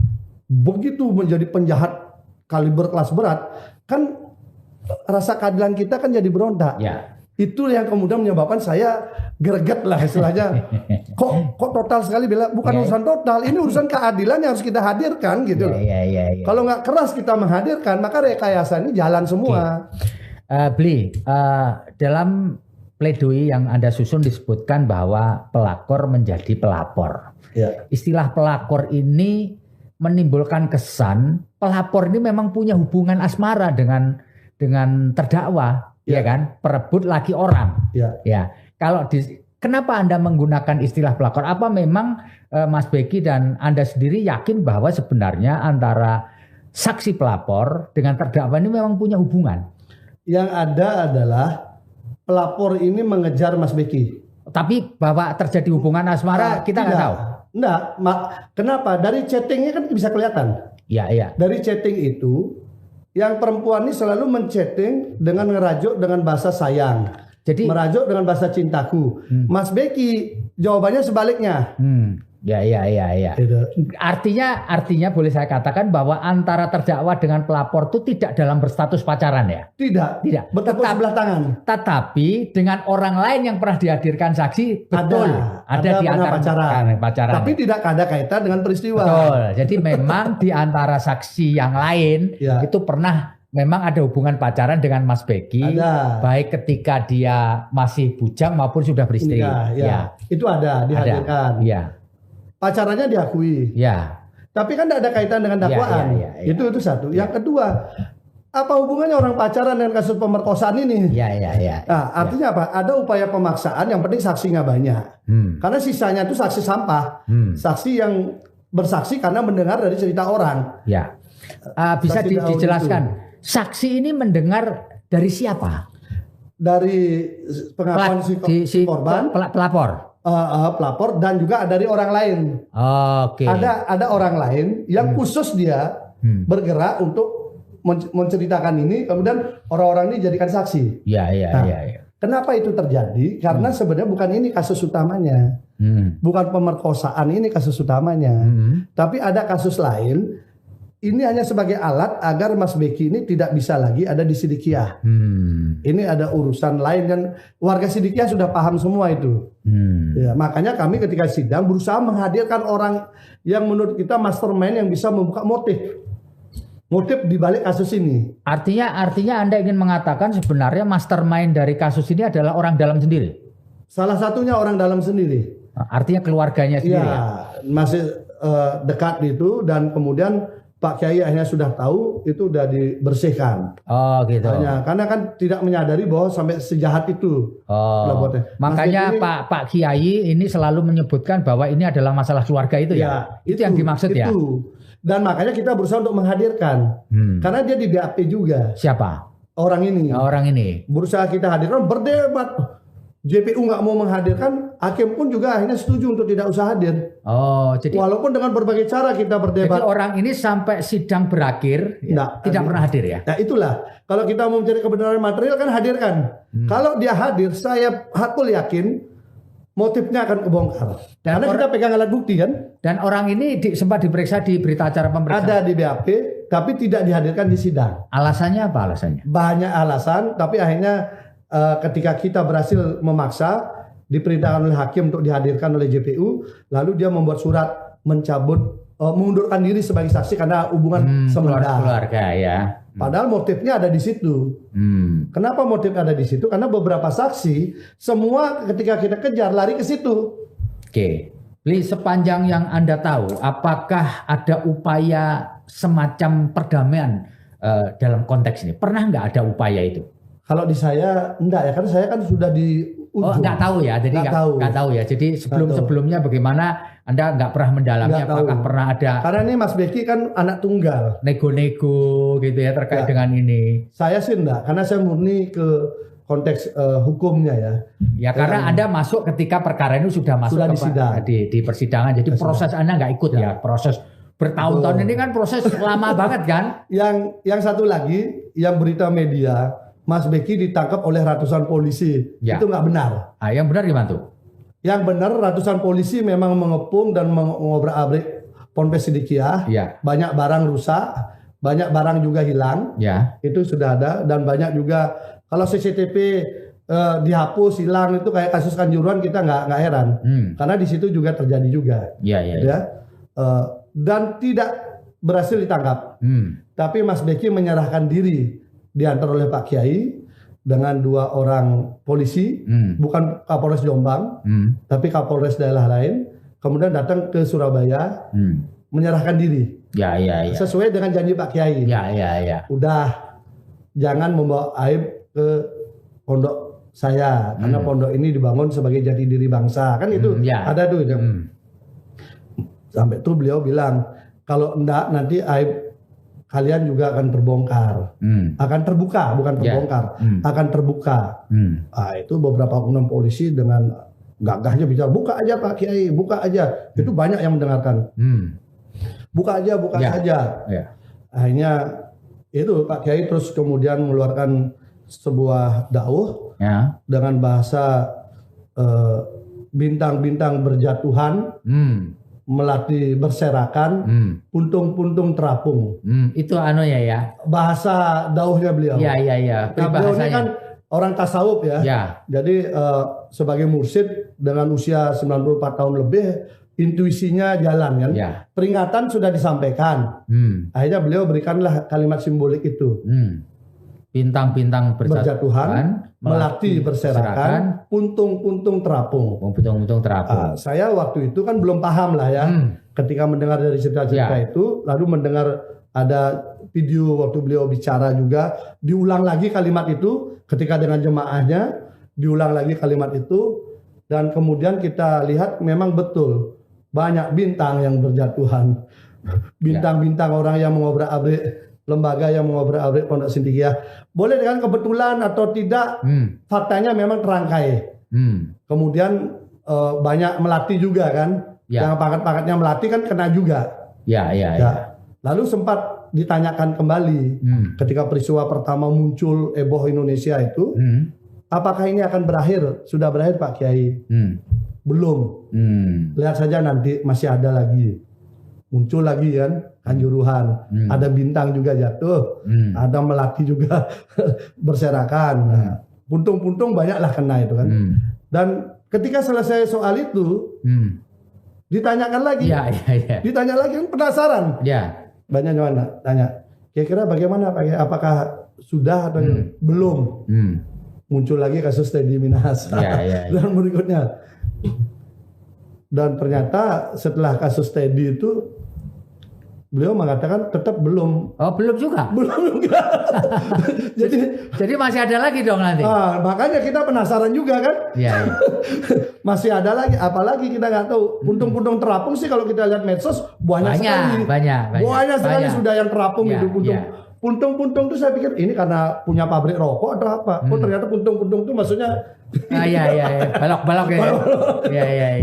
begitu menjadi penjahat kaliber kelas berat, kan rasa keadilan kita kan jadi berontak. Itu yang kemudian menyebabkan saya greget lah istilahnya. Kok total sekali bilang bukan urusan total, ini urusan keadilan yang harus kita hadirkan gitu. Kalau nggak keras kita menghadirkan, maka rekayasa ini jalan semua. Dalam pledoi yang Anda susun disebutkan bahwa pelakor menjadi pelapor. Istilah pelakor ini menimbulkan kesan pelapor ini memang punya hubungan asmara dengan terdakwa. Ya kan, perebut laki orang. Kalau kenapa Anda menggunakan istilah pelakor? Apa memang Mas Beki dan Anda sendiri yakin bahwa sebenarnya antara saksi pelapor dengan terdakwa ini memang punya hubungan? Yang ada adalah pelapor ini mengejar Mas Beki. Tapi bahwa terjadi hubungan asmara kita nggak tahu. Kenapa? Dari chattingnya kan bisa kelihatan. Dari chatting itu yang perempuan ini selalu menchatting dengan ngerajuk dengan bahasa sayang. Jadi merajuk dengan bahasa cintaku. Mas Beki jawabannya sebaliknya. Ya. Gitu. Artinya boleh saya katakan bahwa antara terdakwa dengan pelapor itu tidak dalam berstatus pacaran ya? Tidak. Bertepuk sebelah tangan. Tetapi dengan orang lain yang pernah dihadirkan saksi, betul. Ada di antara pacaran. Tapi tidak ada kaitan dengan peristiwa. Betul. Jadi memang di antara saksi yang lain itu pernah memang ada hubungan pacaran dengan Mas Beki. Baik ketika dia masih bujang maupun sudah beristri. Ya. Itu ada dihadirkan. Iya. Pacarannya diakui. Ya. Tapi kan tidak ada kaitan dengan dakwaan. Ya. Itu satu. Yang kedua, apa hubungannya orang pacaran dengan kasus pemerkosaan ini? Ya. Nah, artinya apa? Ada upaya pemaksaan, yang penting saksinya banyak. Karena sisanya itu saksi sampah. Saksi yang bersaksi karena mendengar dari cerita orang. Ya. Bisa dijelaskan. Itu. Saksi ini mendengar dari siapa? Dari pengakuan si korban, pelapor. Pelapor dan juga dari orang lain. Oke. Ada orang lain yang khusus dia bergerak untuk menceritakan ini, kemudian orang-orang ini jadikan saksi. Iya. Kenapa itu terjadi? Karena sebenarnya bukan ini kasus utamanya, bukan pemerkosaan ini kasus utamanya, tapi ada kasus lain. Ini hanya sebagai alat agar Mas Beki ini tidak bisa lagi ada di Sidikiah. Ini ada urusan lain dan warga Sidikiah sudah paham semua itu. Ya, makanya kami ketika sidang berusaha menghadirkan orang yang menurut kita mastermind yang bisa membuka motif di balik kasus ini. Artinya Anda ingin mengatakan sebenarnya mastermind dari kasus ini adalah orang dalam sendiri? Salah satunya orang dalam sendiri. Artinya keluarganya sendiri masih dekat itu dan kemudian Pak Kiai akhirnya sudah tahu itu udah dibersihkan. Oh gitu. Karena kan tidak menyadari bahwa sampai sejahat itu. Makanya Pak Kiai ini selalu menyebutkan bahwa ini adalah masalah keluarga itu ya. Itu yang dimaksud ya. Dan makanya kita berusaha untuk menghadirkan. Karena dia di BAP juga. Siapa? Orang ini. Berusaha kita hadirkan berdebat. JPU nggak mau menghadirkan, hakim pun juga akhirnya setuju untuk tidak usah hadir. Jadi walaupun dengan berbagai cara kita berdebat. Jadi orang ini sampai sidang berakhir tidak pernah hadir ya? Nah itulah, kalau kita mau mencari kebenaran material kan hadirkan. Kalau dia hadir, saya hakul yakin motifnya akan kebongkar. Karena kita pegang alat bukti kan. Dan orang ini sempat diperiksa di berita acara pemeriksaan. Ada di BAP, tapi tidak dihadirkan di sidang. Alasannya apa alasannya? Banyak alasan, tapi akhirnya ketika kita berhasil memaksa, diperintahkan oleh hakim untuk dihadirkan oleh JPU, lalu dia membuat surat mengundurkan diri sebagai saksi karena hubungan keluarga ya. Padahal motifnya ada di situ. Kenapa motif ada di situ? Karena beberapa saksi semua ketika kita kejar lari ke situ. Oke. Sepanjang yang Anda tahu, apakah ada upaya semacam perdamaian dalam konteks ini? Pernah nggak ada upaya itu? Kalau di saya enggak ya, karena saya kan sudah di ujung. Nggak tahu ya, jadi nggak tahu ya. Jadi sebelumnya bagaimana Anda nggak pernah mendalami apakah pernah ada? Karena ini Mas Beki kan anak tunggal. Nego-nego gitu ya terkait dengan ini. Saya sih enggak, karena saya murni ke konteks hukumnya ya. Ya karena Anda masuk ketika perkara ini sudah masuk di persidangan. Jadi proses Anda nggak ikut ya proses. Bertahun-tahun ini kan proses lama banget kan? Yang satu lagi, yang berita media. Mas Beki ditangkap oleh ratusan polisi. Itu nggak benar. Yang benar gimana tuh? Yang benar ratusan polisi memang mengepung dan mengobrak-abrik Ponpes Sidikiah. Banyak barang rusak, banyak barang juga hilang. Itu sudah ada dan banyak juga kalau CCTV dihapus hilang itu kayak kasus Kanjuruhan kita nggak heran. Karena di situ juga terjadi juga. Dan tidak berhasil ditangkap. Tapi Mas Beki menyerahkan diri. Diantar oleh Pak Kiai dengan 2 orang polisi, bukan Kapolres Jombang, tapi Kapolres daerah lain, kemudian datang ke Surabaya, menyerahkan diri. Sesuai dengan janji Pak Kiai. Udah, jangan membawa aib ke pondok saya, karena pondok ini dibangun sebagai jati diri bangsa, kan itu ada tuh. Sampai itu beliau bilang, kalau enggak nanti aib kalian juga akan terbongkar, akan terbuka, bukan terbongkar, akan terbuka. Itu beberapa oknum polisi dengan gagahnya bicara, buka aja Pak Kiai, buka aja. Itu banyak yang mendengarkan. Buka aja, buka saja. Akhirnya Itu Pak Kiai terus kemudian mengeluarkan sebuah dauh Ya. dengan bahasa bintang-bintang berjatuhan, melati berserakan, puntung-puntung terapung. Itu ya. Bahasa dauhnya beliau. Iya. Nah, beliau ini kan orang tasawuf ya. Jadi sebagai mursyid dengan usia 94 tahun lebih, intuisinya jalan kan. Peringatan sudah disampaikan. Akhirnya beliau berikanlah kalimat simbolik itu. Bintang-bintang berjatuhan, melati berserakan, puntung-puntung terapung. Puntung-puntung terapung. Saya waktu itu kan belum paham lah ya. Ketika mendengar dari cerita-cerita itu, lalu mendengar ada video waktu beliau bicara juga, diulang lagi kalimat itu ketika dengan jemaahnya, diulang lagi kalimat itu, dan kemudian kita lihat memang betul banyak bintang yang berjatuhan, bintang-bintang orang yang mengobrak-abrik lembaga, yang mengobrak-abrik Pondok Sintikiah. Boleh dengan kebetulan atau tidak, faktanya memang terangkai. Kemudian banyak melati juga kan, yang pangkat-pangkatnya melati kan kena juga. Lalu sempat ditanyakan kembali ketika peristiwa pertama muncul heboh Indonesia itu, apakah ini akan berakhir? Sudah berakhir Pak Kiai? Belum. Lihat saja nanti masih ada lagi. Muncul lagi kan Kanjuruhan, ada bintang juga jatuh, ada melati juga berserakan. Nah, puntung-puntung banyaklah kena itu kan. Dan ketika selesai soal itu, ditanyakan lagi, ditanya lagi kan penasaran. Banyak yang tanya, kira-kira bagaimana Pak? Apakah sudah atau belum? Muncul lagi kasus Teddy Minahasa dan berikutnya. Dan ternyata setelah kasus Teddy itu, beliau mengatakan tetap belum. Oh, belum juga? Belum juga. jadi masih ada lagi dong nanti. Makanya kita penasaran juga kan. Masih ada lagi, apalagi kita nggak tahu. Puntung-puntung terapung sih kalau kita lihat medsos banyak sekali. Banyak sekali sudah yang terapung itu puntung. Puntung-puntung itu saya pikir ini karena punya pabrik rokok atau apa. Oh ternyata puntung-puntung itu maksudnya balok-balok ya.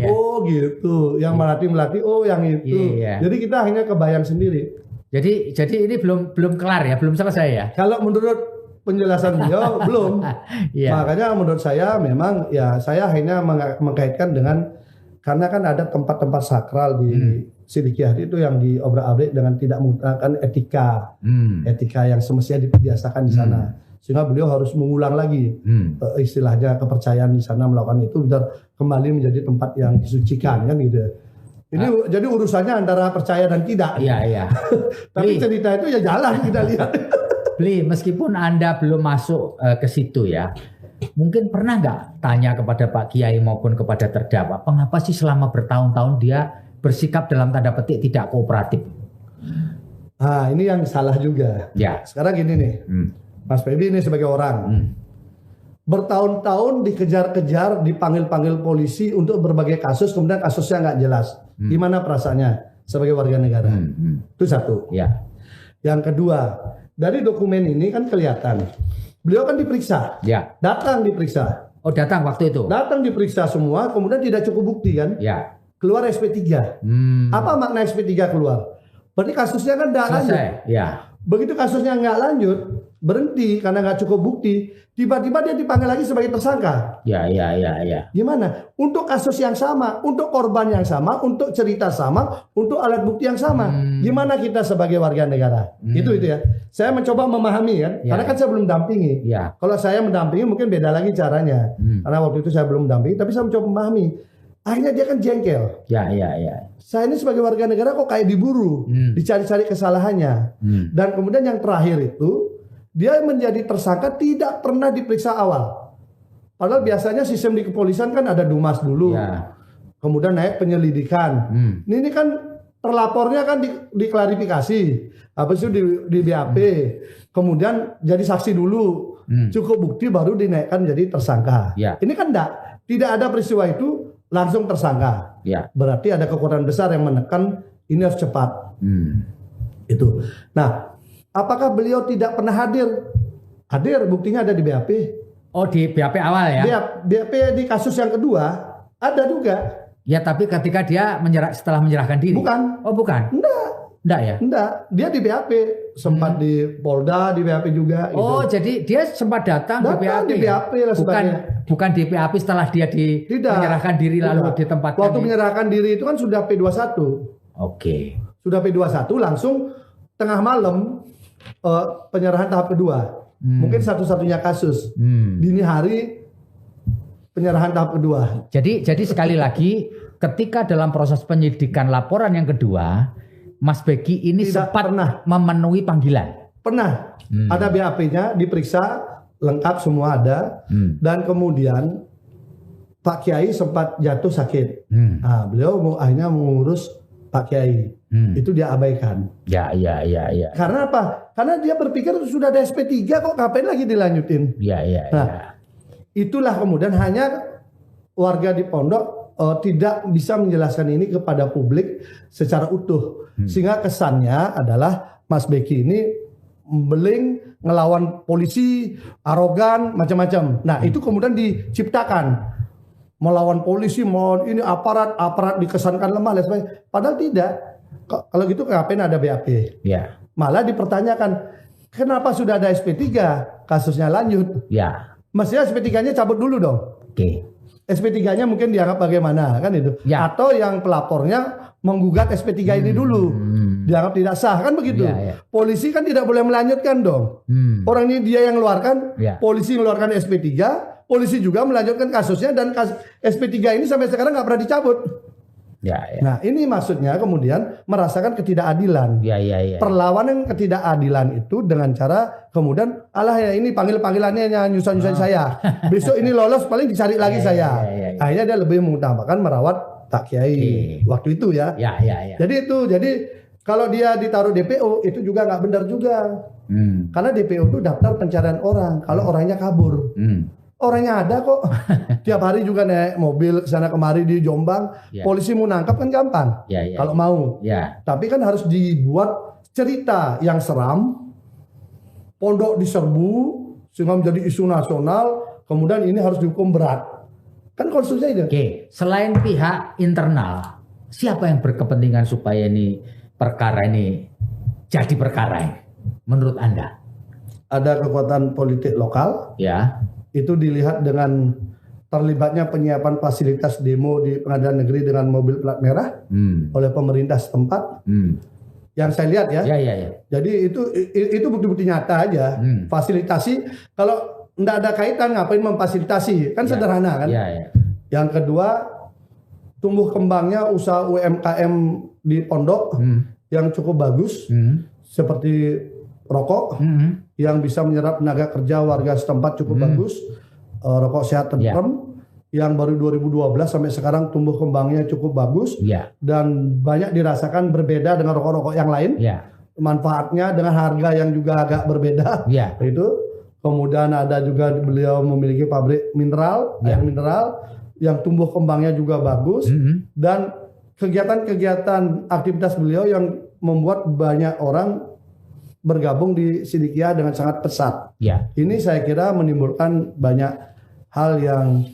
Oh gitu, yang melati, oh yang itu. Jadi kita akhirnya kebayang sendiri. Jadi ini belum kelar ya, belum selesai ya. Kalau menurut penjelasan beliau belum. Makanya menurut saya memang ya saya akhirnya mengkaitkan dengan, karena kan ada tempat-tempat sakral di Sidikiah itu yang diobrak-abrik dengan tidak menggunakan etika yang semestinya dibiasakan di sana. Sehingga beliau harus mengulang lagi istilahnya kepercayaan di sana, melakukan itu biar kembali menjadi tempat yang disucikan kan gitu. Ini jadi urusannya antara percaya dan tidak. Tapi cerita itu ya jalan kita lihat. Meskipun Anda belum masuk ke situ ya, mungkin pernah nggak tanya kepada Pak Kiai maupun kepada terdakwa, mengapa sih selama bertahun-tahun dia bersikap dalam tanda petik tidak kooperatif? Ini yang salah juga. Sekarang gini nih. Mas Febi ini sebagai orang bertahun-tahun dikejar-kejar, dipanggil-panggil polisi untuk berbagai kasus, kemudian kasusnya nggak jelas. Gimana perasaannya sebagai warga negara? Itu satu. Yang kedua, dari dokumen ini kan kelihatan beliau kan diperiksa, datang diperiksa. Oh datang waktu itu? Datang diperiksa semua, kemudian tidak cukup bukti kan? Keluar SP3. Apa makna SP3 keluar? Berarti kasusnya kan tidak lanjut. Begitu kasusnya nggak lanjut, berhenti karena nggak cukup bukti, tiba-tiba dia dipanggil lagi sebagai tersangka. Gimana? Untuk kasus yang sama, untuk korban yang sama, untuk cerita sama, untuk alat bukti yang sama. Gimana kita sebagai warga negara? Itu ya. Saya mencoba memahami kan, karena kan saya belum dampingi. Kalau saya mendampingi mungkin beda lagi caranya. Karena waktu itu saya belum mendampingi, tapi saya mencoba memahami. Akhirnya dia kan jengkel. Saya ini sebagai warga negara kok kayak diburu, dicari-cari kesalahannya. Dan kemudian yang terakhir itu, dia menjadi tersangka tidak pernah diperiksa awal. Padahal biasanya sistem di kepolisian kan ada Dumas dulu, kemudian naik penyelidikan. Ini kan terlapornya kan diklarifikasi, habis itu di BAP, kemudian jadi saksi dulu, cukup bukti baru dinaikkan jadi tersangka. Ini kan tidak ada peristiwa itu langsung tersangka. Berarti ada kekuatan besar yang menekan ini harus cepat. Itu. Nah, apakah beliau tidak pernah hadir? Hadir, buktinya ada di BAP. Oh, di BAP awal ya? BAP di kasus yang kedua ada juga. Ya, tapi ketika dia setelah menyerahkan diri. Bukan. Oh, bukan. Enggak ya? Enggak, dia di BAP, sempat di Polda, di BAP juga. Oh, gitu. jadi dia sempat datang di BAP. Di BAP lah bukan di BAP setelah dia menyerahkan diri lalu ditempatkan. Waktu menyerahkan diri itu kan sudah P21. Oke. Sudah P21 langsung tengah malam penyerahan tahap kedua. Mungkin satu-satunya kasus. Dini hari penyerahan tahap kedua. Jadi sekali lagi ketika dalam proses penyidikan laporan yang kedua, Mas Beki ini sempat memenuhi panggilan. Pernah. Ada BAP-nya diperiksa lengkap semua ada. Dan kemudian Pak Kiai sempat jatuh sakit. Nah, beliau akhirnya mengurus Pak Kiai. Itu dia abaikan. Ya. Karena apa? Karena dia berpikir sudah ada SP3 kok ngapain lagi dilanjutin. Nah, itulah kemudian hanya warga di pondok tidak bisa menjelaskan ini kepada publik secara utuh. Sehingga kesannya adalah Mas Beki ini beling, ngelawan polisi, arogan, macam-macam. Nah, itu kemudian diciptakan. Melawan polisi, melawan ini aparat dikesankan lemah dan sebagainya. Padahal tidak. Kalau gitu ngapain ada BAP? Ya. Malah dipertanyakan, kenapa sudah ada SP3? Kasusnya lanjut. Ya. Mestinya SP3-nya cabut dulu dong. Oke. SP3-nya mungkin dianggap bagaimana kan itu. Ya. Atau yang pelapornya menggugat SP3 ini dulu. Dianggap tidak sah kan begitu. Ya. Polisi kan tidak boleh melanjutkan dong. Orang ini dia yang mengeluarkan, polisi mengeluarkan SP3, polisi juga melanjutkan kasusnya dan SP3 ini sampai sekarang nggak pernah dicabut. Ya. Nah, ini maksudnya kemudian merasakan ketidakadilan. Ya. Perlawanan ketidakadilan itu dengan cara kemudian ya ini panggilannya nyusahin saya. Besok ini lolos paling dicari lagi saya. Akhirnya dia lebih mengutamakan merawat Pak Kiai waktu itu ya. Ya. Jadi kalau dia ditaruh DPO itu juga nggak benar juga. Karena DPO itu daftar pencarian orang. Kalau orangnya kabur. Orangnya ada kok. Tiap hari juga naik mobil sana kemari di Jombang. Polisi mau nangkap kan gampang. Kalau mau. Tapi kan harus dibuat cerita yang seram. Pondok diserbu sehingga menjadi isu nasional. Kemudian ini harus dihukum berat. Kan konstruksinya itu. Oke, selain pihak internal, siapa yang berkepentingan supaya ini perkara ini jadi perkara menurut Anda? Ada kekuatan politik lokal. Ya. Itu dilihat dengan terlibatnya penyiapan fasilitas demo di pengadilan negeri dengan mobil plat merah oleh pemerintah setempat. Yang saya lihat ya. Jadi itu bukti-bukti nyata aja. Fasilitasi kalau tidak ada kaitan ngapain memfasilitasi kan sederhana kan. Yang kedua tumbuh kembangnya usaha UMKM di pondok yang cukup bagus seperti rokok yang bisa menyerap tenaga kerja warga setempat cukup bagus, rokok sehat tentrem yang baru 2012 sampai sekarang tumbuh kembangnya cukup bagus dan banyak dirasakan berbeda dengan rokok-rokok yang lain, manfaatnya dengan harga yang juga agak berbeda. Itu kemudian ada juga beliau memiliki pabrik mineral, air mineral yang tumbuh kembangnya juga bagus dan kegiatan-kegiatan aktivitas beliau yang membuat banyak orang bergabung di Sidikiyah dengan sangat pesat. Ini saya kira menimbulkan banyak hal yang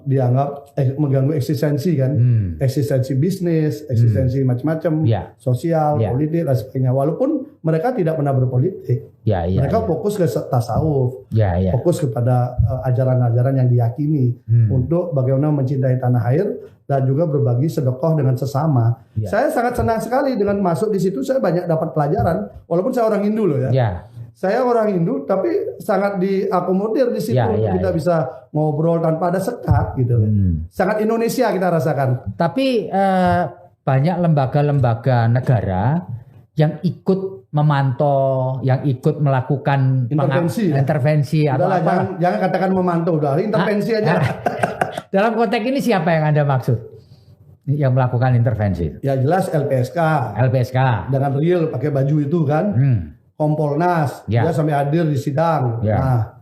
dianggap mengganggu eksistensi kan, eksistensi bisnis, eksistensi macam-macam, sosial, politik dan sebagainya. Walaupun mereka tidak pernah berpolitik, mereka fokus ke tasawuf, fokus kepada ajaran-ajaran yang diyakini untuk bagaimana mencintai tanah air dan juga berbagi sedekah dengan sesama. Saya sangat senang sekali dengan masuk di situ. Saya banyak dapat pelajaran, walaupun saya orang Hindu loh ya. Saya orang Hindu tapi sangat diakomodir di situ. Kita bisa ngobrol tanpa ada sekat gitu. Sangat Indonesia kita rasakan. Tapi banyak lembaga-lembaga negara yang ikut memantau, yang ikut melakukan intervensi atau apa? Jangan katakan memantau, udah intervensi aja. Dalam konteks ini siapa yang Anda maksud yang melakukan intervensi? Ya jelas LPSK. Dengan real pakai baju itu kan. Kompolnas, dia sampai hadir di sidang. Nah,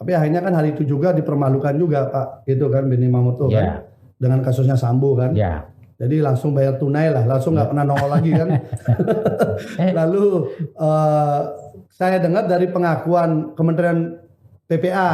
tapi akhirnya kan hari itu juga dipermalukan juga Pak, itu kan Benny Mamoto kan, dengan kasusnya Sambo kan. Jadi langsung bayar tunai lah, langsung nggak pernah nongol lagi kan. Lalu saya dengar dari pengakuan Kementerian PPA,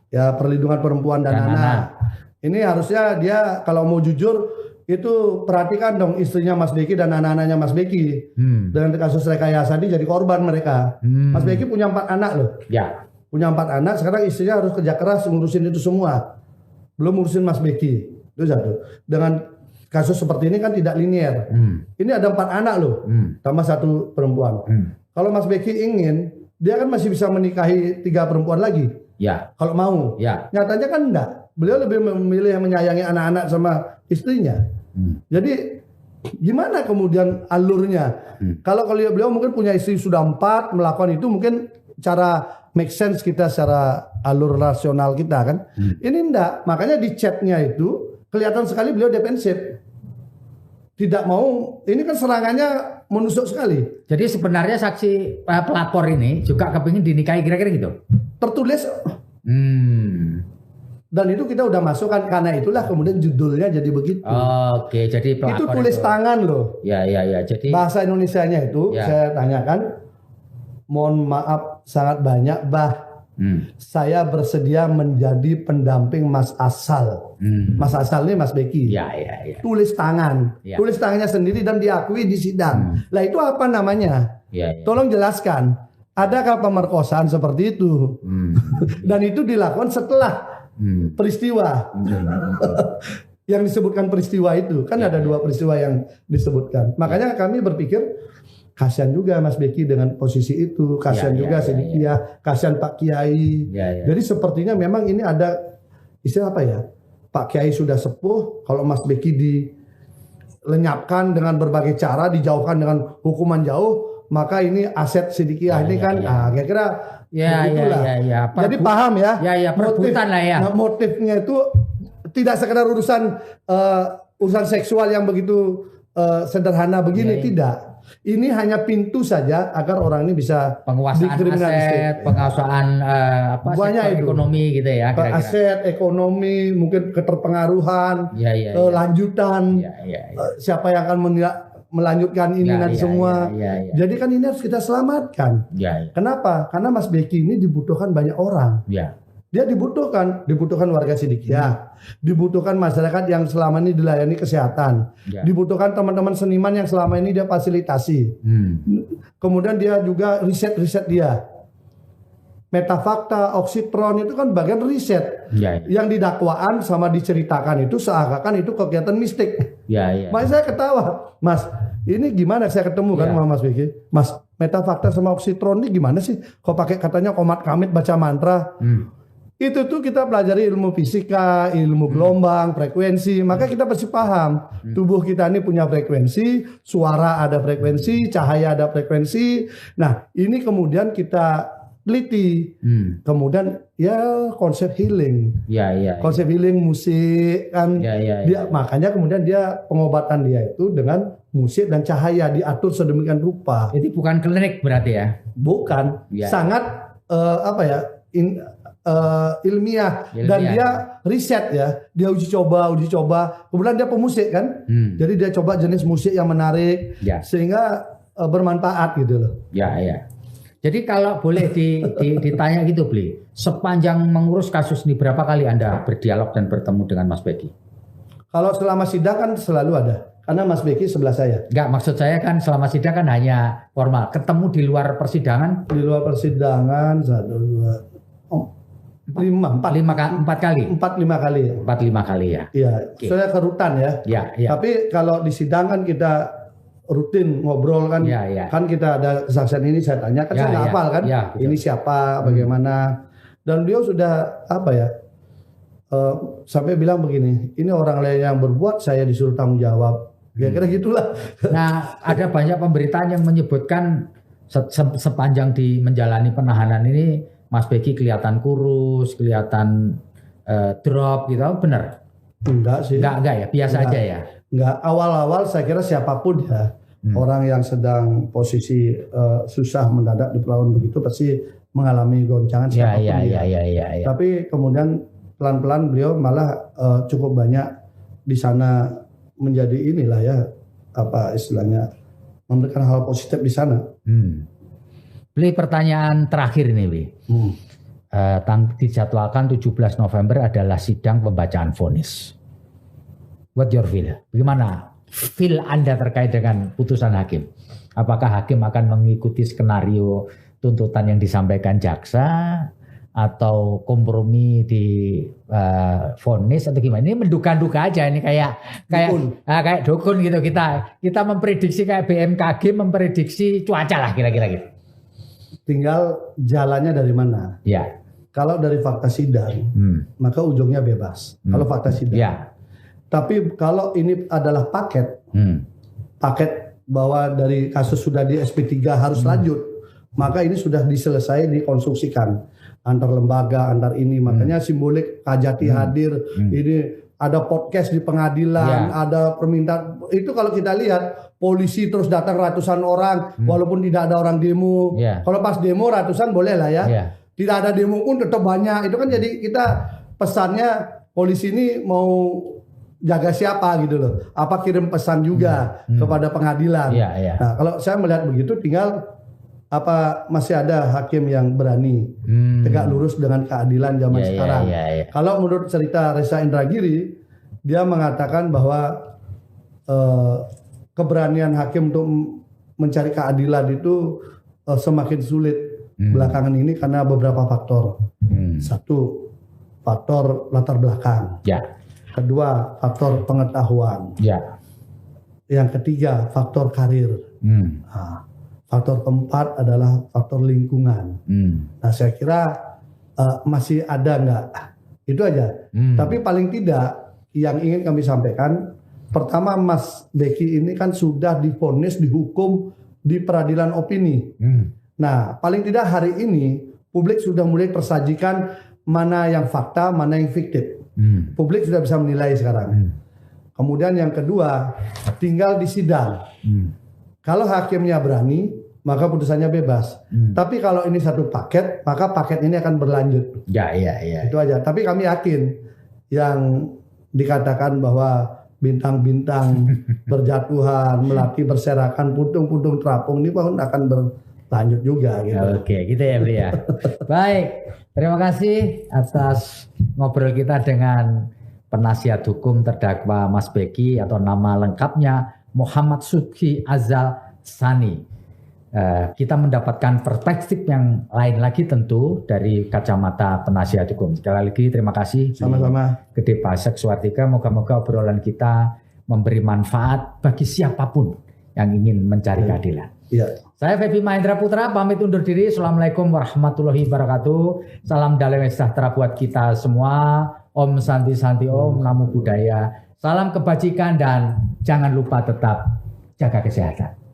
ya Perlindungan Perempuan dan Anak. Ini harusnya dia kalau mau jujur Itu perhatikan dong istrinya Mas Beki dan anak-anaknya Mas Beki. Dengan kasus rekayasa ini jadi korban mereka. Mas Beki punya 4 anak loh. Ya. Punya 4 anak, sekarang istrinya harus kerja keras ngurusin itu semua. Belum ngurusin Mas Beki. Itu satu. Dengan kasus seperti ini kan tidak linier. Ini ada 4 anak loh, tambah 1 perempuan. Kalau Mas Beki ingin, dia kan masih bisa menikahi 3 perempuan lagi. Ya. Kalau mau. Ya. Nyatanya kan enggak. Beliau lebih memilih yang menyayangi anak-anak sama istrinya. Jadi gimana kemudian alurnya? Kalau beliau mungkin punya istri sudah 4 melakukan itu, mungkin cara make sense kita secara alur rasional kita kan. Ini enggak. Makanya di chatnya itu kelihatan sekali beliau defensif. Tidak mau. Ini kan serangannya menusuk sekali. Jadi sebenarnya saksi pelapor ini juga kepingin dinikahi kira-kira gitu. Tertulis. Dan itu kita udah masukkan, karena itulah kemudian judulnya jadi begitu. Oke, jadi pelapor itu tulis tangan loh. Ya. Jadi bahasa Indonesianya itu saya tanyakan, mohon maaf sangat banyak, saya bersedia menjadi pendamping Mas Asal. Mas Asal ini Mas Beki. Ya. Tulis tangan, tulis tangannya sendiri dan diakui di sidang. Lah itu apa namanya? Tolong jelaskan. Adakah pemerkosaan seperti itu? Dan itu dilakukan setelah peristiwa. Yang disebutkan peristiwa itu kan ada 2 peristiwa yang disebutkan. Makanya kami berpikir kasihan juga Mas Beki dengan posisi itu, kasihan juga Sidikiah, kasihan Pak Kiai. Jadi sepertinya memang ini ada istilah apa ya? Pak Kiai sudah sepuh, kalau Mas Beki dilenyapkan dengan berbagai cara, dijauhkan dengan hukuman jauh, maka ini aset Sidikiah ini kan kira-kira ya. Jadi paham ya? Ya, perebutan lah ya. Motifnya itu tidak sekedar urusan seksual yang begitu sederhana begini, tidak. Ini hanya pintu saja agar orang ini bisa penguasaan aset, penguasaan banyak ekonomi gitu ya. Kira-kira. Aset, ekonomi, mungkin keterpengaruhan, lanjutan, siapa yang akan melanjutkan ini nanti semua. Jadi kan ini harus kita selamatkan. Kenapa? Karena Mas Beki ini dibutuhkan banyak orang. Dia dibutuhkan warga Sidikiah, dibutuhkan masyarakat yang selama ini dilayani kesehatan, dibutuhkan teman-teman seniman yang selama ini dia fasilitasi. Kemudian dia juga riset dia. Metafakta, oksitron itu kan bagian riset. Yang didakwaan sama diceritakan itu seakan-akan itu kegiatan mistik. Makanya saya ketawa, Mas. Ini gimana saya ketemu kan sama Mas Beki? Mas, metafakta sama oksitron ini gimana sih? Kok pakai katanya komat kamit baca mantra? Itu tuh kita pelajari ilmu fisika, ilmu gelombang, frekuensi, maka kita pasti paham tubuh kita ini punya frekuensi, suara ada frekuensi, cahaya ada frekuensi. Nah, ini kemudian kita teliti. Kemudian ya konsep healing. Konsep healing musik kan. Dia makanya kemudian dia pengobatan dia itu dengan musik dan cahaya diatur sedemikian rupa. Jadi bukan klinik berarti ya? Bukan. Sangat ilmiah dan dia riset ya, dia uji coba, kemudian dia pemusik kan, jadi dia coba jenis musik yang menarik sehingga bermanfaat gitu loh. Jadi kalau boleh ditanya gitu Bli, sepanjang mengurus kasus ini berapa kali Anda berdialog dan bertemu dengan Mas Beki? Kalau selama sidang kan selalu ada, karena Mas Beki sebelah saya. Enggak, maksud saya kan selama sidang kan hanya formal, ketemu di luar persidangan? Di luar persidangan 4 kali. 4-5 kali ya. Iya, saya ke rutan ya. Tapi kalau di sidang kan kita rutin ngobrol kan. Kan kita ada kesaksian ini saya tanya kan saya nggak hafal kan. Ini siapa, bagaimana. Dan beliau sudah sampai bilang begini, ini orang lain yang berbuat, saya disuruh tanggung jawab. Kira-kira gitulah. Nah, ada banyak pemberitaan yang menyebutkan sepanjang menjalani penahanan ini Mas Beki kelihatan kurus, kelihatan drop gitu, benar? Enggak sih. Enggak ya, biasa aja ya. Enggak, awal-awal saya kira siapapun ya, orang yang sedang posisi susah mendadak di perlawanan begitu pasti mengalami goncangan siapapun ya. Tapi kemudian pelan-pelan beliau malah cukup banyak di sana menjadi inilah ya, apa istilahnya, memberikan hal positif di sana. Beli pertanyaan terakhir nih, Bli. Dijadwalkan 17 November adalah sidang pembacaan vonis. what your feel? Bagaimana feel Anda terkait dengan putusan hakim? Apakah hakim akan mengikuti skenario tuntutan yang disampaikan jaksa atau kompromi di vonis atau gimana? Ini menduga-duga aja, ini kayak dukun gitu. Kita memprediksi kayak BMKG memprediksi cuaca lah kira-kira gitu. Tinggal jalannya dari mana. Ya. Kalau dari fakta sidang, maka ujungnya bebas. Kalau fakta sidang. Ya. Tapi kalau ini adalah paket bahwa dari kasus sudah di SP3 harus lanjut, maka ini sudah diselesai, dikonstruksikan antar lembaga, antar ini. Makanya simbolik Kajati hadir, ini ada podcast di pengadilan, ada permintaan. Itu kalau kita lihat polisi terus datang ratusan orang, walaupun tidak ada orang demo. Kalau pas demo ratusan boleh lah ya. Tidak ada demo pun tetap banyak. Itu kan jadi kita pesannya polisi ini mau jaga siapa gitu loh. Apa kirim pesan juga kepada pengadilan. Nah, kalau saya melihat begitu, tinggal apa masih ada hakim yang berani tegak lurus dengan keadilan zaman sekarang. Kalau menurut cerita Reza Indragiri, dia mengatakan bahwa keberanian hakim untuk mencari keadilan itu semakin sulit belakangan ini karena beberapa faktor. Satu, faktor latar belakang. Kedua, faktor pengetahuan. Yang ketiga, faktor karir. Nah, faktor keempat adalah faktor lingkungan. Nah, saya kira masih ada nggak? Itu aja. Tapi paling tidak yang ingin kami sampaikan, pertama Mas Beki ini kan sudah divonis, dihukum di peradilan opini. Nah, paling tidak hari ini publik sudah mulai tersajikan mana yang fakta, mana yang fiktif. Publik sudah bisa menilai sekarang. Kemudian yang kedua, tinggal di sidang. Kalau hakimnya berani, maka putusannya bebas. Tapi kalau ini satu paket, maka paket ini akan berlanjut. Itu aja. Tapi kami yakin yang dikatakan bahwa bintang-bintang berjatuhan, melati berserakan, putung-putung terapung ini pun akan berlanjut juga. Gitu. Oke, gitu ya Beli ya. Baik, terima kasih atas ngobrol kita dengan penasihat hukum terdakwa Mas Beki atau nama lengkapnya Muhammad Subhi Azal Sani. Kita mendapatkan perspektif yang lain lagi tentu dari kacamata penasihat hukum. Sekali lagi terima kasih. Sama-sama. Gede Pasek Suartika, moga-moga obrolan kita memberi manfaat bagi siapapun yang ingin mencari keadilan. Saya Febi Mahendra Putra pamit undur diri. Assalamualaikum warahmatullahi wabarakatuh. Salam damai sejahtera buat kita semua. Om Santi Santi Om, Namo Buddhaya. Salam kebajikan dan jangan lupa tetap jaga kesehatan.